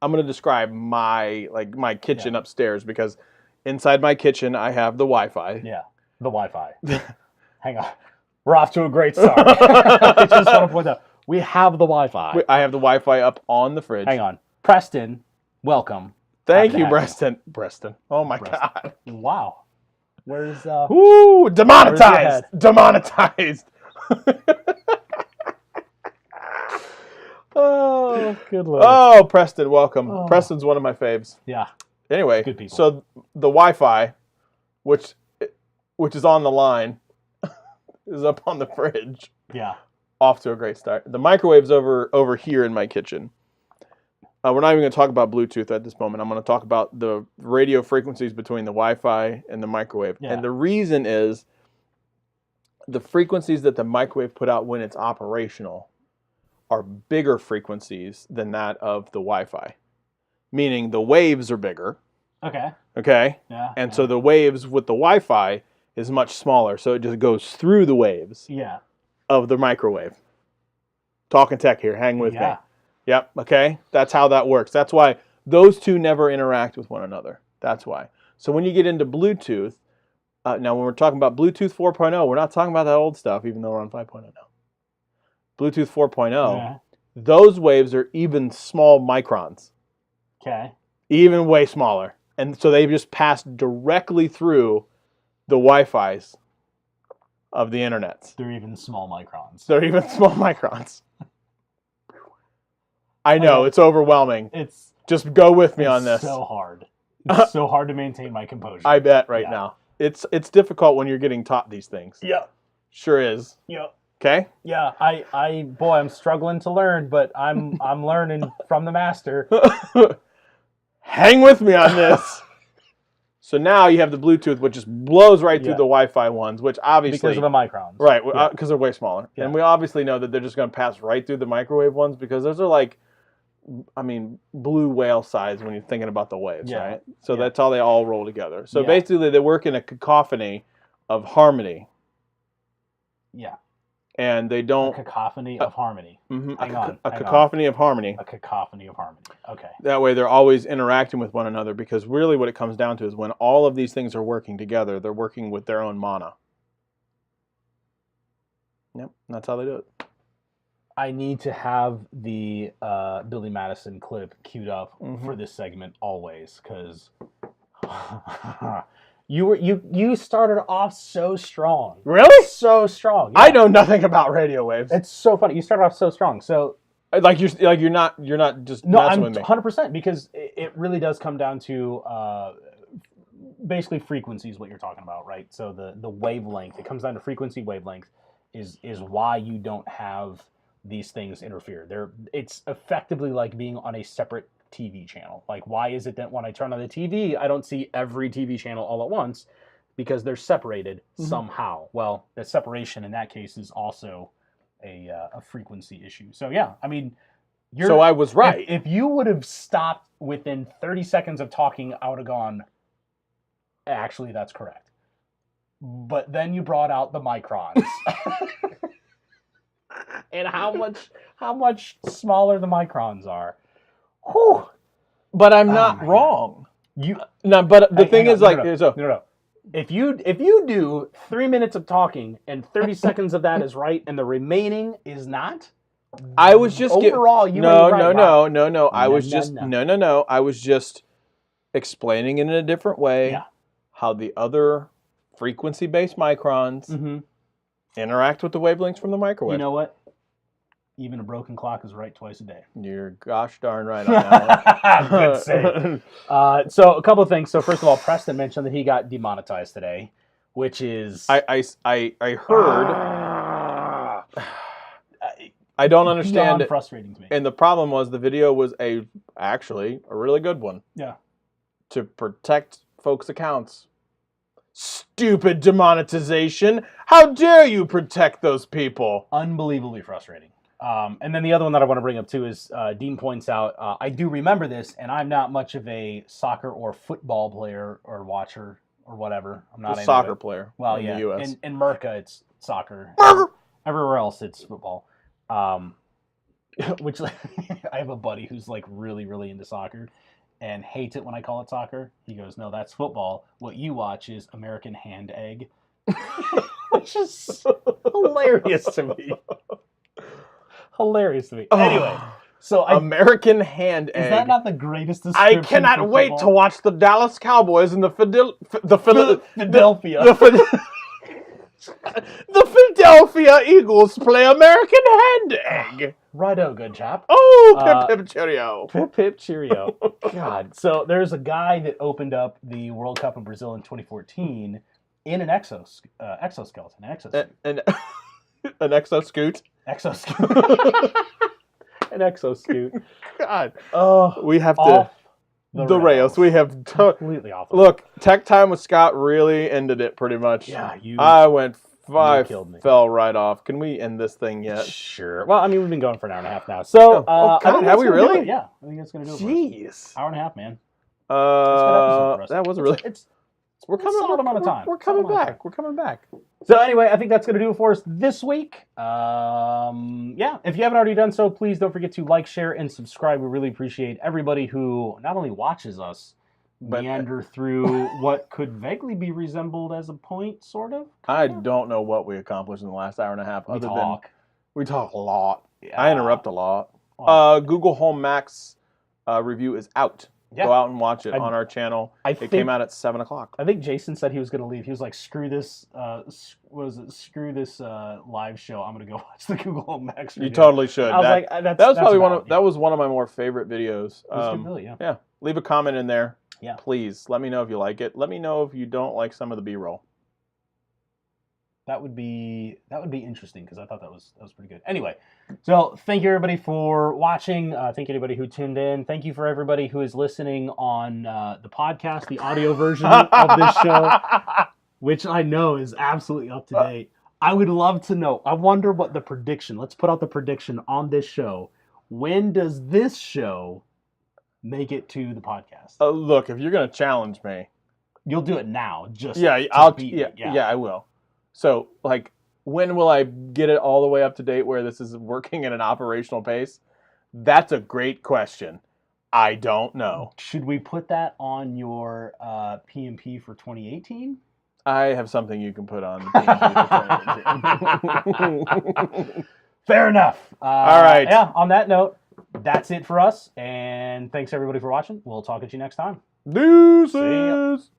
B: I'm going to describe my kitchen upstairs because inside my kitchen I have the Wi-Fi.
A: Yeah, the Wi-Fi. Hang on. We're off to a great start. I just want to point out, we have the Wi-Fi.
B: I have the Wi-Fi up on the fridge.
A: Hang on. Preston, welcome.
B: Thank
A: Happy to
B: you,
A: have
B: Preston. Preston. Oh my
A: Preston.
B: God.
A: Wow. Where's
B: Woo!
A: Where's
B: Demonetized.
A: your
B: Demonetized. Oh,
A: good Lord.
B: oh, Preston, welcome.
A: Oh.
B: Preston's one of my faves.
A: Yeah.
B: Anyway,
A: Good people.
B: so the Wi-Fi, which is on the line, is up on the fridge.
A: Yeah.
B: Off to a great start. The microwave's over here in my kitchen. We're not even going to talk about Bluetooth at this moment. I'm going to talk about the radio frequencies between the Wi-Fi and the microwave.
A: Yeah.
B: And the reason is the frequencies that the microwave put out when it's operational are bigger frequencies than that of the Wi-Fi. Meaning the waves are bigger,
A: Okay.
B: okay?
A: Yeah.
B: And so the waves with the Wi-Fi is much smaller, so it just goes through the waves
A: Yeah.
B: of the microwave. Talking tech here, hang with me.
A: Yeah.
B: Yep, okay? That's how that works. That's why those two never interact with one another. That's why. So when you get into Bluetooth, now when we're talking about Bluetooth 4.0, we're not talking about that old stuff, even though we're on 5.0 now. Bluetooth 4.0,
A: Yeah.
B: those waves are even small microns,
A: Okay.
B: even way smaller. And so they just pass directly through the Wi-Fis of the internets.
A: They're even small microns.
B: They're even small microns. I know,
A: Okay.
B: it's overwhelming.
A: It's
B: Just go with me on this.
A: so hard. It's so hard to maintain my composure.
B: I bet right
A: Yeah.
B: now. It's difficult when you're getting taught these things.
A: Yeah.
B: Sure is.
A: Yeah.
B: Okay?
A: Yeah. Boy, I'm struggling to learn, but I'm learning from the master.
B: Hang with me on this. So now you have the Bluetooth, which just blows right through
A: Yeah.
B: the Wi-Fi ones, which obviously...
A: Because of the microns.
B: Right,
A: Yeah.
B: because they're way smaller.
A: Yeah.
B: And we obviously know that they're just going to pass right through the microwave ones because those are like, I mean, blue whale size when you're thinking about the waves,
A: Yeah.
B: right? So
A: Yeah.
B: that's how they all roll together. So
A: Yeah.
B: basically they work in a cacophony of harmony.
A: Yeah.
B: And they
A: A
B: don't...
A: cacophony of harmony.
B: Mhm,
A: Hang on.
B: a cacophony of harmony.
A: A cacophony of harmony. Okay.
B: That way they're always interacting with one another because really what it comes down to is when all of these things are working together, they're working with their own mana. Yep, that's how they do it.
A: I need to have the Billy Madison clip queued up
B: Mhm.
A: for this segment always, because you started off so strong,
B: Really?
A: so strong.
B: I
A: Yeah.
B: know nothing about radio waves.
A: It's so funny. You started off so strong. So
B: Like you're not just
A: no,
B: messing
A: I'm
B: with me.
A: 100% because it really does come down to basically frequency is what you're talking about, right? So the wavelength, it comes down to frequency wavelength is why you don't have these things interfere. It's effectively like being on a separate TV channel. Like, why is it that when I turn on the TV, I don't see every TV channel all at once? Because they're separated somehow. Well, the separation in that case is also a frequency issue. So yeah, I mean,
B: So I was right.
A: If you would have stopped within 30 seconds of talking, I would have gone, actually, that's correct. But then you brought out the microns. And how much smaller the microns are. Whew.
B: But I'm not
A: my
B: wrong.
A: You
B: No, but the
A: hang
B: thing
A: on,
B: is
A: no,
B: like
A: no,
B: so
A: no. If you do 3 minutes of talking and 30 seconds of that is right and the remaining is not,
B: I was just
A: overall you
B: no,
A: ain't right,
B: no,
A: Rob.
B: no, no, no. I
A: No,
B: was
A: no,
B: just
A: no.
B: no. I was just explaining it in a different way
A: Yeah.
B: how the other frequency-based microns interact with the wavelengths from the microwave.
A: You know what? Even a broken clock is right twice a day.
B: You're gosh darn right on that one.
A: Good save. So a couple of things. So first of all, Preston mentioned that he got demonetized today, which is
B: I heard. I don't understand
A: beyond
B: it.
A: frustrating to me.
B: And the problem was the video was actually a really good one.
A: Yeah.
B: To protect folks' accounts. Stupid demonetization. How dare you protect those people?
A: Unbelievably frustrating. And then the other one that I want to bring up too is Dean points out, I do remember this, and I'm not much of a soccer or football player or watcher or whatever. I'm not
B: a soccer player.
A: Well,
B: in
A: yeah.
B: the U.S.
A: In Merca, it's soccer.
B: Merca!
A: Everywhere else, it's football. Which I have a buddy who's like really, really into soccer and hates it when I call it soccer. He goes, "No, that's football. What you watch is American Hand Egg," which is hilarious to me. Hilarious to me. Anyway, so
B: American Hand Egg.
A: Is that not the greatest description?
B: I cannot wait to watch the Dallas Cowboys and the Philadelphia Eagles play American Hand Egg.
A: Righto, good chap.
B: Oh, pip pip cheerio.
A: Pip pip cheerio. God. So there's a guy that opened up the World Cup in Brazil in 2014 in an exoskeleton,
B: An exoscoot.
A: Exoscoot. An exoscoot.
B: God.
A: Oh,
B: we have
A: off
B: to the rails. We have
A: completely off.
B: Look, Tech Time with Scott really ended it pretty much.
A: Yeah,
B: I went
A: killed me.
B: fell right off. Can we end this thing yet?
A: Sure. Well, I mean, we've been going for an hour and a half now. So,
B: have we really?
A: Yeah, I think that's gonna do it.
B: Jeez.
A: Hour and a half, man.
B: That was a really.
A: We're coming. Solid amount of time.
B: We're coming back. We're coming back.
A: So anyway, I think that's going to do it for us this week. Yeah, if you haven't already done so, please don't forget to like, share, and subscribe. We really appreciate everybody who not only watches us meander through what could vaguely be resembled as a point, sort of.
B: I don't know what we accomplished in the last hour and a half.
A: We talk
B: a lot.
A: Yeah.
B: I interrupt a lot. Google Home Max review is out.
A: Yeah.
B: Go out and watch it on our channel. It came out at 7 o'clock.
A: I think Jason said he was going to leave. He was like, "Screw this! Screw this live show. I'm going to go watch the Google Home Max review."
B: You totally should.
A: I was like,
B: that was probably that was one of my more favorite videos.
A: Yeah.
B: Leave a comment in there.
A: Yeah.
B: Please let me know if you like it. Let me know if you don't like some of the B-roll.
A: That would be interesting because I thought that was pretty good. Anyway, so thank you everybody for watching. Thank you everybody who tuned in. Thank you for everybody who is listening on the podcast, the audio version of this show, which I know is absolutely up to date. I would love to know. I wonder what the prediction. Let's put out the prediction on this show. When does this show make it to the podcast?
B: Look, if you're gonna challenge me,
A: you'll do it now.
B: I will. So, like, when will I get it all the way up to date where this is working at an operational pace? That's a great question. I don't know.
A: Should we put that on your PMP for 2018?
B: I have something you can put on the PMP for 2018.
A: Fair enough.
B: All right.
A: Yeah, on that note, that's it for us. And thanks, everybody, for watching. We'll talk at you next time.
B: Deuces!